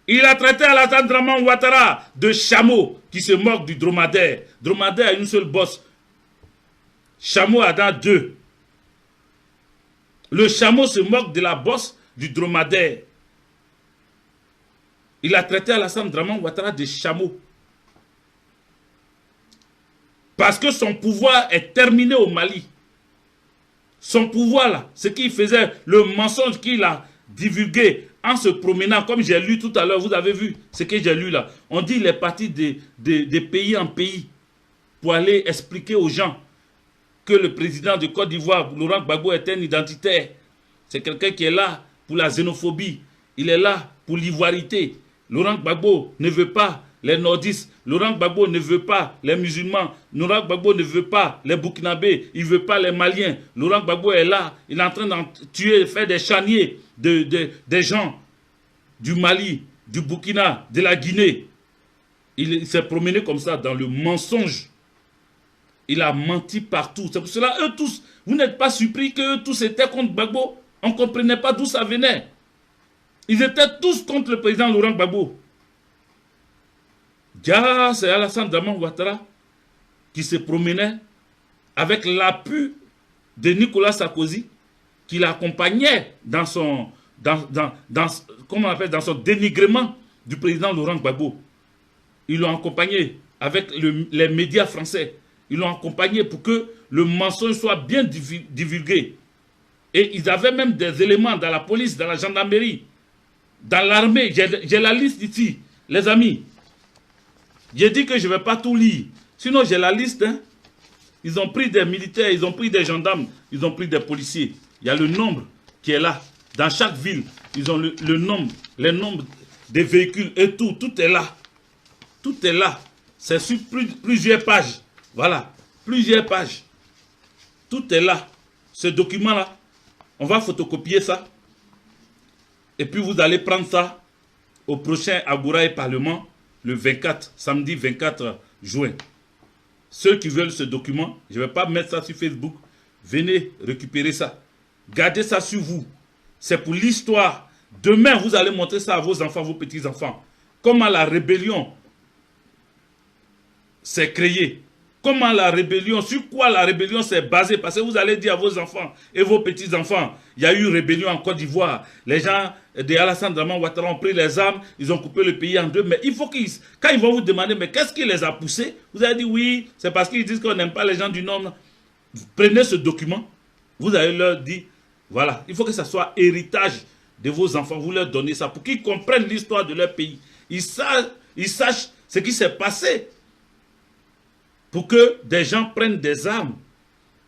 Il a traité Alassane Draman Ouattara de chameau qui se moque du dromadaire. Dromadaire a une seule bosse. Chameau a dans deux. Le chameau se moque de la bosse du dromadaire. Il a traité Alassane Draman Ouattara de chameau. Parce que son pouvoir est terminé au Mali. Son pouvoir là, ce qu'il faisait, le mensonge qu'il a divulgué en se promenant, comme j'ai lu tout à l'heure, vous avez vu ce que j'ai lu là. On dit qu'il est parti de pays en pays pour aller expliquer aux gens que le président de Côte d'Ivoire, Laurent Gbagbo, est un identitaire. C'est quelqu'un qui est là pour la xénophobie. Il est là pour l'ivoirité. Laurent Gbagbo ne veut pas les nordistes. Laurent Gbagbo ne veut pas les musulmans. Laurent Gbagbo ne veut pas les Burkinabés. Il ne veut pas les Maliens. Laurent Gbagbo est là. Il est en train d'en tuer, faire des charniers des gens du Mali, du Burkina, de la Guinée. Il s'est promené comme ça dans le mensonge. Il a menti partout. C'est pour cela, eux tous, vous n'êtes pas surpris qu'eux tous étaient contre Gbagbo. On ne comprenait pas d'où ça venait. Ils étaient tous contre le président Laurent Gbagbo. C'est Alassane Draman Ouattara qui se promenait avec l'appui de Nicolas Sarkozy, qui l'accompagnait dans son, comment on appelle, dans son dénigrement du président Laurent Gbagbo. Ils l'ont accompagné avec les médias français. Ils l'ont accompagné pour que le mensonge soit bien divulgué. Et ils avaient même des éléments dans la police, dans la gendarmerie, dans l'armée. J'ai la liste ici, les amis. J'ai dit que je ne vais pas tout lire. Sinon, j'ai la liste. Hein. Ils ont pris des militaires, ils ont pris des gendarmes, ils ont pris des policiers. Il y a le nombre qui est là. Dans chaque ville, ils ont le nombre, les nombres des véhicules et tout. Tout est là. Tout est là. C'est sur plusieurs pages. Voilà. Plusieurs pages. Tout est là. Ce document-là, on va photocopier ça. Et puis vous allez prendre ça au prochain Agoura et Parlement, le 24, samedi 24 juin. Ceux qui veulent ce document, je ne vais pas mettre ça sur Facebook. Venez récupérer ça. Gardez ça sur vous. C'est pour l'histoire. Demain, vous allez montrer ça à vos enfants, vos petits-enfants. Comment la rébellion s'est créée. Comment la rébellion, sur quoi la rébellion s'est basée. Parce que vous allez dire à vos enfants et vos petits-enfants, il y a eu rébellion en Côte d'Ivoire. Les gens de Alassane Draman Ouattara ont pris les armes, ils ont coupé le pays en deux. Mais il faut qu'ils, quand ils vont vous demander, mais qu'est-ce qui les a poussés? Vous allez dire oui, c'est parce qu'ils disent qu'on n'aime pas les gens du Nord. Prenez ce document, vous allez leur dire, voilà, il faut que ça soit héritage de vos enfants. Vous leur donnez ça pour qu'ils comprennent l'histoire de leur pays. Ils sachent ce qui s'est passé. Pour que des gens prennent des armes.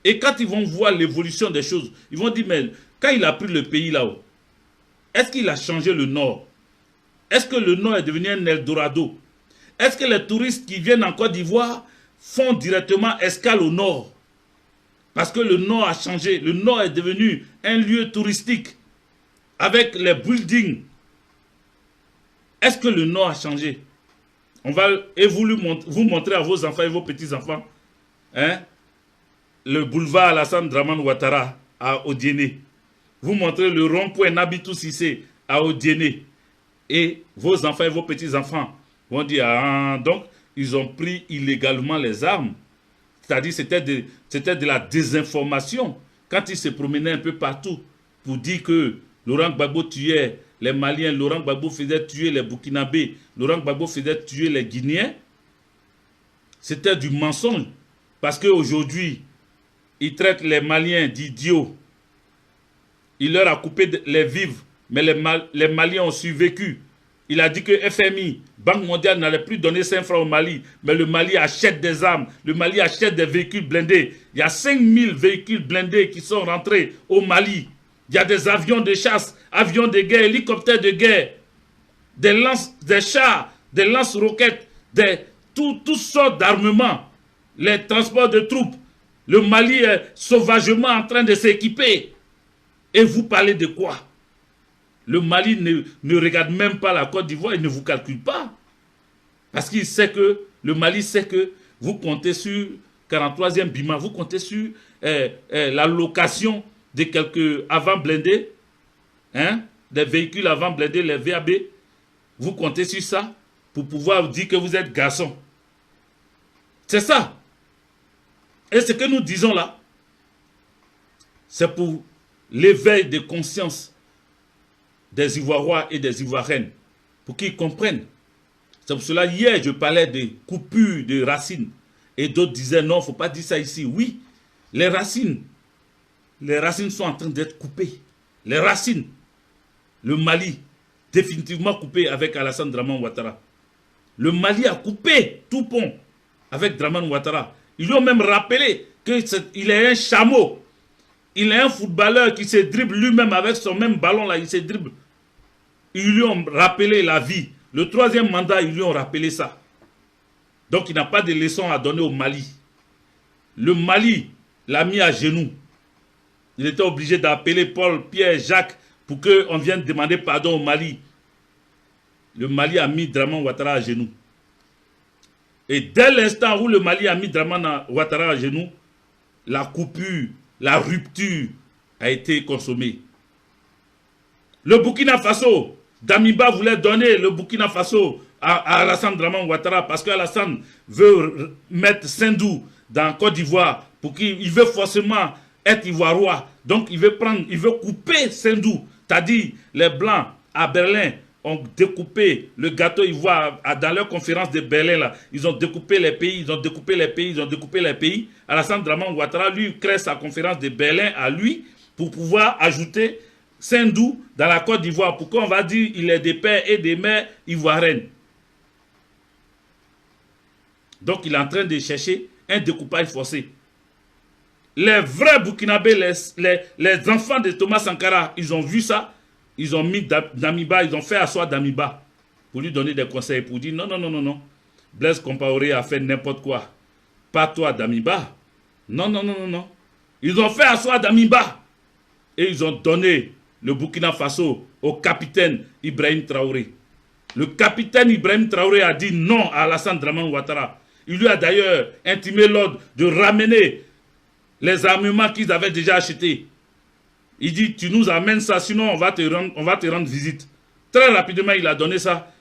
Et quand ils vont voir l'évolution des choses, ils vont dire, mais quand il a pris le pays là-haut, est-ce qu'il a changé le Nord? Est-ce que le Nord est devenu un Eldorado? Est-ce que les touristes qui viennent en Côte d'Ivoire font directement escale au Nord? Parce que le Nord a changé. Le Nord est devenu un lieu touristique avec les buildings. Est-ce que le Nord a changé? On va vous montrer à vos enfants et vos petits-enfants le boulevard Alassane Draman Ouattara à Odiéné. Vous montrez le rond-point Nabitou Sissé à Odiéné. Et vos enfants et vos petits-enfants vont dire, ah, donc ils ont pris illégalement les armes. C'est-à-dire c'était de la désinformation. Quand ils se promenaient un peu partout pour dire que Laurent Gbagbo tuait les Maliens, Laurent Gbagbo faisait tuer les Burkinabés, Laurent Gbagbo faisait tuer les Guinéens, c'était du mensonge. Parce qu'aujourd'hui, ils traitent les Maliens d'idiots. Il leur a coupé les vivres, mais les Maliens ont survécu. Il a dit que FMI, Banque mondiale, n'allait plus donner 5 francs au Mali, mais le Mali achète des armes, le Mali achète des véhicules blindés. Il y a 5000 véhicules blindés qui sont rentrés au Mali. Il y a des avions de chasse, avions de guerre, hélicoptères de guerre, des chars, des lance-roquettes, toutes sortes d'armements, les transports de troupes. Le Mali est sauvagement en train de s'équiper. Et vous parlez de quoi? Le Mali ne regarde même pas la Côte d'Ivoire, il ne vous calcule pas. Parce qu'il sait que, le Mali sait que vous comptez sur 43e Bima, vous comptez sur la location de quelques avant blindés, des véhicules avant blindés, les VAB. Vous comptez sur ça pour pouvoir dire que vous êtes garçon. C'est ça. Et ce que nous disons là, c'est pour l'éveil de conscience des Ivoiriens et des Ivoiriennes, pour qu'ils comprennent. C'est pour cela, hier, je parlais de coupure de racines, et d'autres disaient, non, il ne faut pas dire ça ici. Oui, les racines sont en train d'être coupées. Les racines, le Mali, définitivement coupé avec Alassane Draman Ouattara. Le Mali a coupé tout pont avec Draman Ouattara. Ils lui ont même rappelé qu'il est un chameau. Il est un footballeur qui se dribble lui-même avec son même ballon là, il se dribble. Ils lui ont rappelé la vie. Le 3e mandat, ils lui ont rappelé ça. Donc il n'a pas de leçon à donner au Mali. Le Mali l'a mis à genoux. Il était obligé d'appeler Paul, Pierre, Jacques pour qu'on vienne demander pardon au Mali. Le Mali a mis Draman Ouattara à genoux. Et dès l'instant où le Mali a mis Draman Ouattara à genoux, la coupure, la rupture a été consommée. Le Burkina Faso, Damiba voulait donner le Burkina Faso à Alassane Draman Ouattara parce qu'Alassane veut mettre Sendou dans Côte d'Ivoire pour qu'il veut forcément être ivoirois. Donc il veut couper Sendou. C'est-à-dire les Blancs à Berlin ont découpé le gâteau ivoire dans leur conférence de Berlin. Là. Ils ont découpé les pays, ils ont découpé les pays, ils ont découpé les pays. Alassane Draman Ouattara, lui, crée sa conférence de Berlin à lui pour pouvoir ajouter Sendou dans la Côte d'Ivoire. Pourquoi on va dire qu'il est des pères et des mères ivoiriennes? Donc il est en train de chercher un découpage forcé. Les vrais Burkinabés, les enfants de Thomas Sankara, ils ont vu ça. Ils ont mis Damiba, ils ont fait asseoir Damiba pour lui donner des conseils, pour dire non, non, non, non, non. Blaise Compaoré a fait n'importe quoi. Pas toi, Damiba. Non, non, non, non, non. Ils ont fait asseoir Damiba. Et ils ont donné le Burkina Faso au capitaine Ibrahim Traoré. Le capitaine Ibrahim Traoré a dit non à Alassane Dramane Ouattara. Il lui a d'ailleurs intimé l'ordre de ramener les armements qu'ils avaient déjà achetés. Il dit, tu nous amènes ça, sinon on va te rendre visite. Très rapidement, il a donné ça.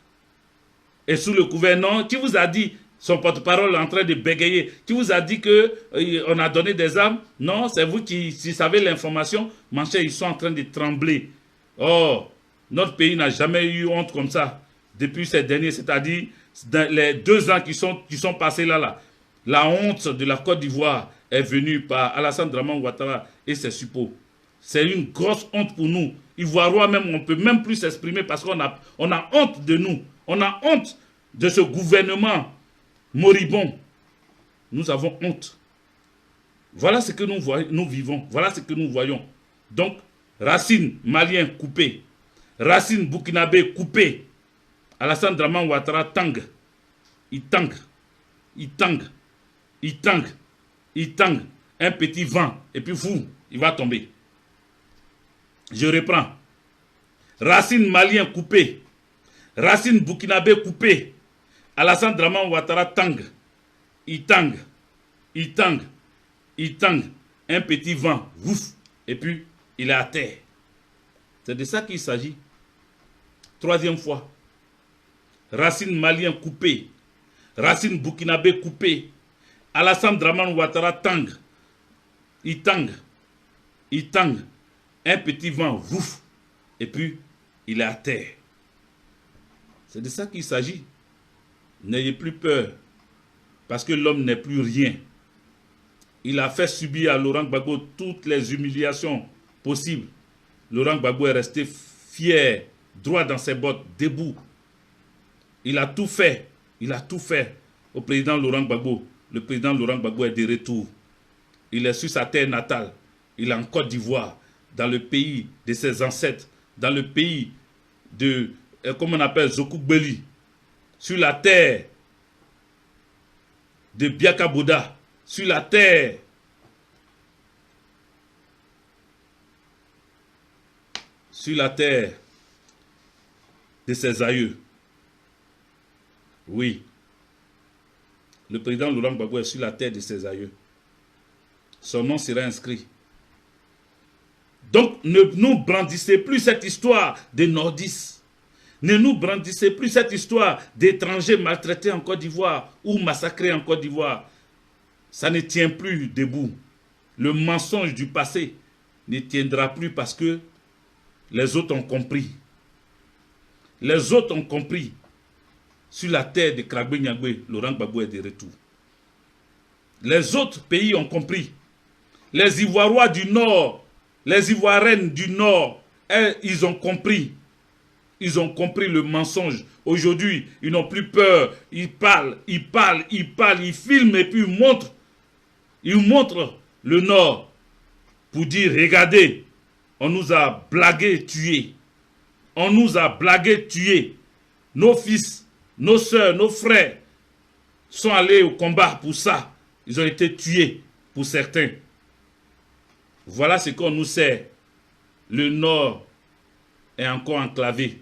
Et sous le gouvernement, qui vous a dit, son porte-parole en train de bégayer, qui vous a dit qu'on a donné des armes? Non, c'est vous qui savez l'information. Manchais, ils sont en train de trembler. Oh, notre pays n'a jamais eu honte comme ça depuis ces derniers, c'est-à-dire dans les 2 ans qui sont passés là. La honte de la Côte d'Ivoire est venue par Alassane Dramane Ouattara et ses suppôts. C'est une grosse honte pour nous. Ivoirois même, on ne peut même plus s'exprimer parce qu'on a honte de nous. On a honte de ce gouvernement moribond. Nous avons honte. Voilà ce que nous vivons. Voilà ce que nous voyons. Donc, Racine malien coupé. Racine burkinabé coupé. Alassane Dramane Ouattara tangue. Il tangue. Il tangue. Il tangue. Il tangue. Un petit vent. Et puis fou, il va tomber. Je reprends. Racine malien coupé. Racine burkinabé coupé. Alassane Dramane Ouattara tangue. Il tangue. Il tangue. Il tangue. Un petit vent. Ouf. Et puis, il est à terre. C'est de ça qu'il s'agit. 3e fois. Racine malien coupé. Racine burkinabé coupé. Alassane Dramane Ouattara tangue. Il tangue. Il tangue. Un petit vent, ouf, et puis il est à terre. C'est de ça qu'il s'agit. N'ayez plus peur, parce que l'homme n'est plus rien. Il a fait subir à Laurent Gbagbo toutes les humiliations possibles. Laurent Gbagbo est resté fier, droit dans ses bottes, debout. Il a tout fait au président Laurent Gbagbo. Le président Laurent Gbagbo est de retour. Il est sur sa terre natale. Il est en Côte d'Ivoire, dans le pays de ses ancêtres, dans le pays de, comme on appelle, Zokoubeli, sur la terre de Biaka Bouda, sur la terre de ses aïeux. Oui, le président Laurent Gbagbo est sur la terre de ses aïeux. Son nom sera inscrit. Donc, ne nous brandissez plus cette histoire des nordistes. Ne nous brandissez plus cette histoire d'étrangers maltraités en Côte d'Ivoire ou massacrés en Côte d'Ivoire. Ça ne tient plus debout. Le mensonge du passé ne tiendra plus parce que les autres ont compris. Les autres ont compris. Sur la terre de Krabé-Niagbé, Laurent Gbagbo est de retour. Les autres pays ont compris. Les Ivoirois du Nord, les Ivoiriennes du Nord, ils ont compris. Ils ont compris le mensonge. Aujourd'hui, ils n'ont plus peur. Ils parlent, ils filment et puis ils montrent. Ils montrent le Nord pour dire, regardez, on nous a blagué, tués. On nous a blagué, tués. Nos fils, nos soeurs, nos frères sont allés au combat pour ça. Ils ont été tués pour certains. Voilà ce qu'on nous sert. Le Nord est encore enclavé.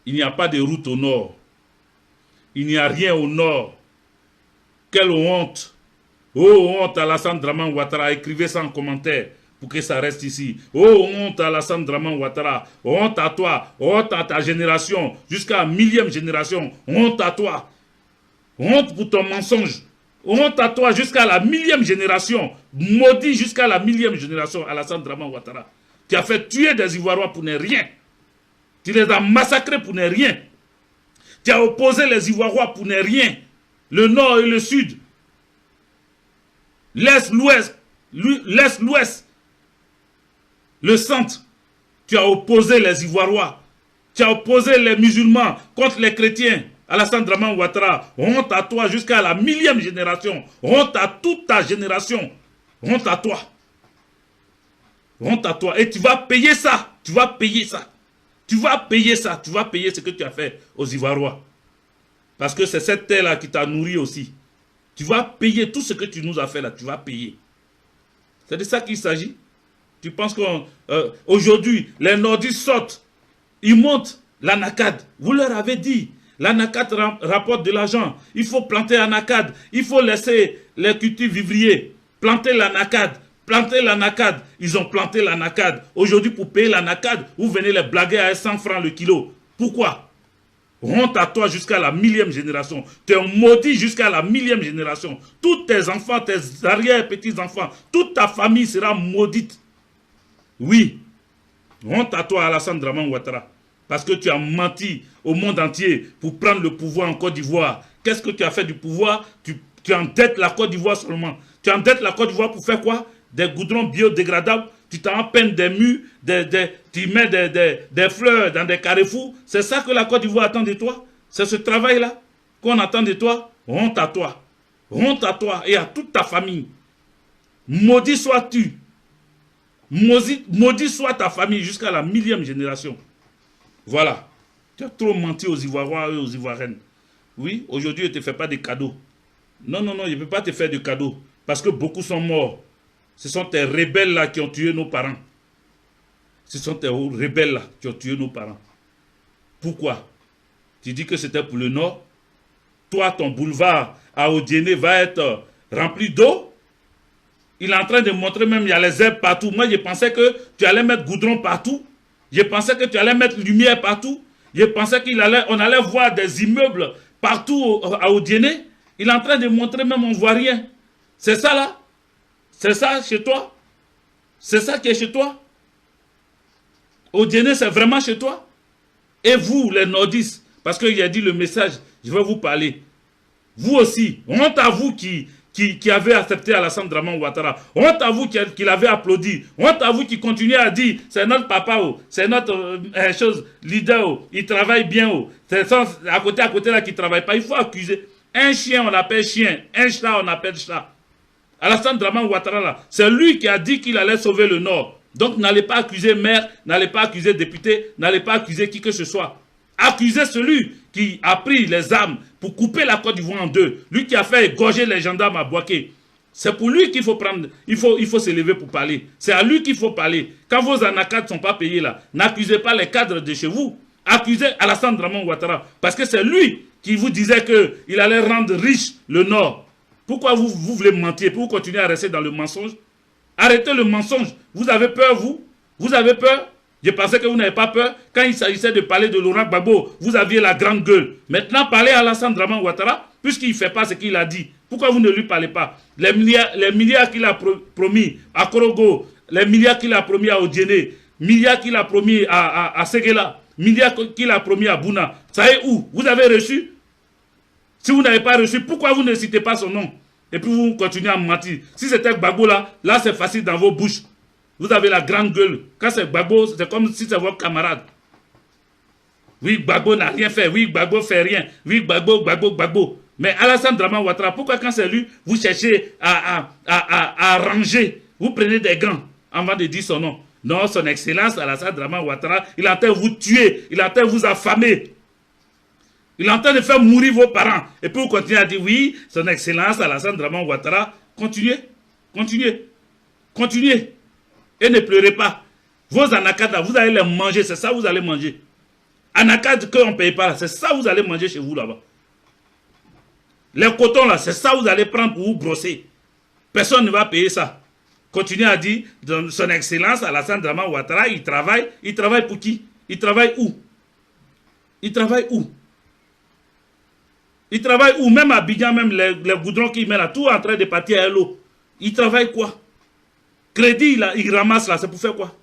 Il n'y a pas de route au Nord. Il n'y a rien au Nord. Quelle honte! Oh, honte à Alassane Dramane Ouattara. Écrivez ça en commentaire pour que ça reste ici. Oh, honte à Alassane Dramane Ouattara. Honte à toi. Honte à ta génération. Jusqu'à la 1000e génération. Honte à toi. Honte pour ton mensonge. Honte à toi jusqu'à la 1000e génération. Maudit jusqu'à la 1000e génération, Alassane Dramane Ouattara. Tu as fait tuer des Ivoiriens pour ne rien. Tu les as massacrés pour ne rien. Tu as opposé les Ivoiriens pour ne rien. Le nord et le sud. L'est, l'ouest. Le centre. Tu as opposé les Ivoiriens. Tu as opposé les musulmans contre les chrétiens. Alassane Dramane Ouattara, honte à toi jusqu'à la 1000e génération. Honte à toute ta génération. Honte à toi. Honte à toi. Et tu vas payer ça. Tu vas payer ça. Tu vas payer ça. Tu vas payer ce que tu as fait aux Ivoiriens. Parce que c'est cette terre-là qui t'a nourri aussi. Tu vas payer tout ce que tu nous as fait là, tu vas payer. C'est de ça qu'il s'agit. Tu penses qu'aujourd'hui, les nordistes sortent, ils montent l'anacade. Vous leur avez dit, l'anacade rapporte de l'argent. Il faut planter l'anacade. Il faut laisser les cultures vivriers. Planter l'anacade. Planter l'anacade. Ils ont planté l'anacade. Aujourd'hui, pour payer l'anacade, vous venez les blaguer à 100 francs le kilo. Pourquoi? Honte à toi jusqu'à la 1000e génération. Tu es maudit jusqu'à la 1000e génération. Tous tes enfants, tes arrière-petits-enfants, toute ta famille sera maudite. Oui. Honte à toi, Alassane Dramane Ouattara. Parce que tu as menti au monde entier pour prendre le pouvoir en Côte d'Ivoire. Qu'est-ce que tu as fait du pouvoir? Tu endettes la Côte d'Ivoire seulement. Tu endettes la Côte d'Ivoire pour faire quoi? Des goudrons biodégradables. Tu t'en peines des murs, tu mets des fleurs dans des carrefours. C'est ça que la Côte d'Ivoire attend de toi? C'est ce travail-là qu'on attend de toi? Honte à toi. Honte à toi et à toute ta famille. Maudit sois-tu. Maudit soit ta famille jusqu'à la 1000e génération. Voilà. Tu as trop menti aux Ivoiriens et aux Ivoiriennes. Oui, aujourd'hui, je ne te fais pas de cadeaux. Non, non, non, je ne peux pas te faire de cadeaux. Parce que beaucoup sont morts. Ce sont tes rebelles-là qui ont tué nos parents. Ce sont tes rebelles-là qui ont tué nos parents. Pourquoi? Tu dis que c'était pour le Nord. Toi, ton boulevard à Odiéné va être rempli d'eau. Il est en train de montrer même, il y a les herbes partout. Moi, je pensais que tu allais mettre goudron partout. Je pensais que tu allais mettre lumière partout. Je pensais qu'on allait voir des immeubles partout à Odiéné. Il est en train de montrer même, on ne voit rien. C'est ça là? C'est ça chez toi? C'est ça qui est chez toi? Odiéné, c'est vraiment chez toi? Et vous, les nordistes, parce qu'il a dit le message, je vais vous parler. Vous aussi, honte à vous qui avez accepté Alassane Dramane Ouattara. Honte à vous qui l'avez applaudi. Honte à vous qui continuez à dire, c'est notre papa, c'est notre leader, il travaille bien. C'est à côté là qui ne travaille pas. Il faut accuser. Un chien, on l'appelle chien. Un chat, on appelle chat. Alassane Dramane Ouattara, là, c'est lui qui a dit qu'il allait sauver le Nord. Donc, n'allez pas accuser maire, n'allez pas accuser député, n'allez pas accuser qui que ce soit. Accusez celui qui a pris les armes pour couper la Côte d'Ivoire en deux. Lui qui a fait égorger les gendarmes à Bouaké. C'est pour lui qu'il faut prendre, il faut se lever pour parler. C'est à lui qu'il faut parler. Quand vos anacades ne sont pas payés là, n'accusez pas les cadres de chez vous. Accusez Alassane Dramane Ouattara. Parce que c'est lui qui vous disait qu'il allait rendre riche le Nord. Pourquoi vous voulez mentir? Pour vous continuer à rester dans le mensonge? Arrêtez le mensonge. Vous avez peur, vous? Vous avez peur? Je pensais que vous n'avez pas peur. Quand il s'agissait de parler de Laurent Gbagbo, vous aviez la grande gueule. Maintenant, parlez à Alassane Dramane Ouattara, puisqu'il ne fait pas ce qu'il a dit. Pourquoi vous ne lui parlez pas? Les milliards qu'il a promis à Korogo, les milliards qu'il a promis à Odiéné, milliards qu'il a promis à Séguéla, milliards qu'il a promis à Bouna. Ça est où? Vous avez reçu? Si vous n'avez pas reçu, pourquoi vous ne citez pas son nom? Et puis vous continuez à mentir. Si c'était Gbagbo là c'est facile dans vos bouches. Vous avez la grande gueule. Quand c'est Gbagbo, c'est comme si c'est votre camarade. Oui, Gbagbo n'a rien fait. Oui, Gbagbo fait rien. Oui, Gbagbo. Mais Alassane Dramane Ouattara, pourquoi quand c'est lui, vous cherchez à ranger? Vous prenez des gants avant de dire son nom. Non, son excellence Alassane Dramane Ouattara, il est en train de vous tuer. Il est en train de vous affamer. Il est en train de faire mourir vos parents. Et puis vous continuez à dire oui, son excellence Alassane Dramane Ouattara. Continuez. Et ne pleurez pas. Vos anacades là, vous allez les manger. C'est ça que vous allez manger. Anacades qu'on ne paye pas là, c'est ça que vous allez manger chez vous là-bas. Les cotons là, c'est ça que vous allez prendre pour vous brosser. Personne ne va payer ça. Continuez à dire, son excellence Alassane Dramane Ouattara, il travaille. Il travaille pour qui? Il travaille où? Il travaille où? Même à Abidjan, même les goudrons qu'il met là, tout en train de partir à l'eau. Il travaille quoi? Crédit, là, il ramasse là, c'est pour faire quoi?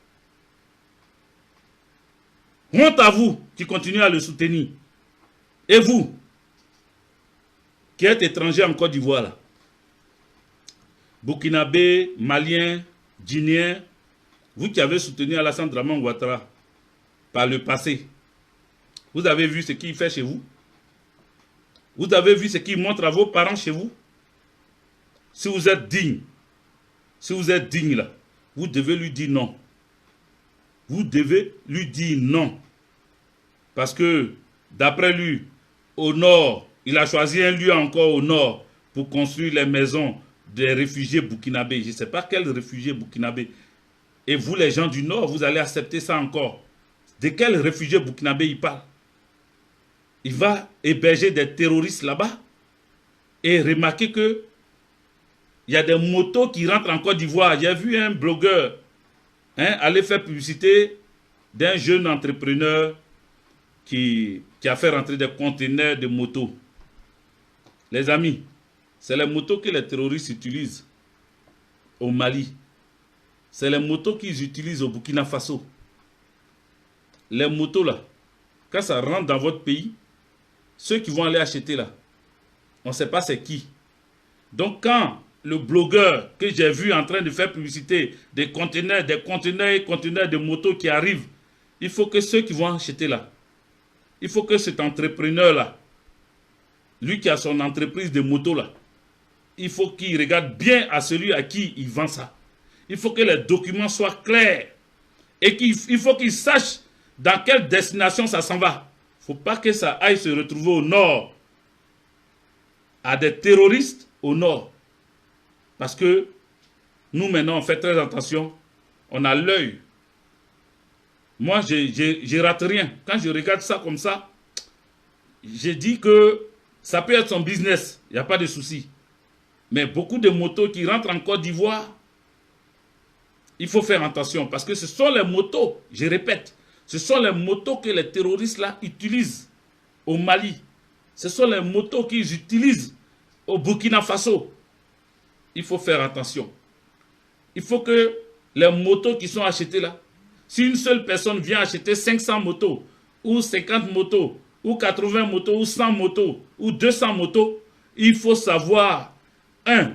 Honte à vous qui continuez à le soutenir. Et vous, qui êtes étranger en Côte d'Ivoire là, Burkinabé, Malien, Guinéen, vous qui avez soutenu Alassane Dramane Ouattara par le passé, vous avez vu ce qu'il fait chez vous? Vous avez vu ce qu'il montre à vos parents chez vous? Si vous êtes digne, là, vous devez lui dire non. Vous devez lui dire non. Parce que, d'après lui, au nord, Il a choisi un lieu encore au nord pour construire les maisons des réfugiés burkinabés. Je ne sais pas quels réfugiés burkinabés. Et vous, les gens du nord, vous allez accepter ça encore. De quels réfugiés burkinabés il parle? Il va héberger des terroristes là-bas. Et remarquez que il y a des motos qui rentrent en Côte d'Ivoire. J'ai vu un blogueur aller faire publicité d'un jeune entrepreneur qui a fait rentrer des conteneurs de motos. Les amis, c'est les motos que les terroristes utilisent au Mali. C'est les motos qu'ils utilisent au Burkina Faso. Les motos là, quand ça rentre dans votre pays, ceux qui vont aller acheter là, on ne sait pas c'est qui. Donc quand le blogueur que j'ai vu en train de faire publicité des conteneurs de motos qui arrivent, il faut que ceux qui vont acheter là, il faut que cet entrepreneur là, lui qui a son entreprise de motos là, il faut qu'il regarde bien à celui à qui il vend ça. Il faut que les documents soient clairs et il faut qu'il sache dans quelle destination ça s'en va. Il ne faut pas que ça aille se retrouver au nord, à des terroristes au nord. Parce que nous maintenant on fait très attention, on a l'œil. Moi je rate rien. Quand je regarde ça comme ça, je dis que ça peut être son business, il n'y a pas de souci. Mais beaucoup de motos qui rentrent en Côte d'Ivoire, il faut faire attention parce que ce sont les motos, je répète, ce sont les motos que les terroristes là utilisent au Mali. Ce sont les motos qu'ils utilisent au Burkina Faso. Il faut faire attention. Il faut que les motos qui sont achetées là, si une seule personne vient acheter 500 motos, ou 50 motos, ou 80 motos, ou 100 motos, ou 200 motos, il faut savoir,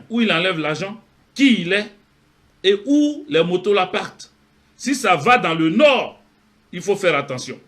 où il enlève l'argent, qui il est, et où les motos là partent. Si ça va dans le nord, il faut faire attention.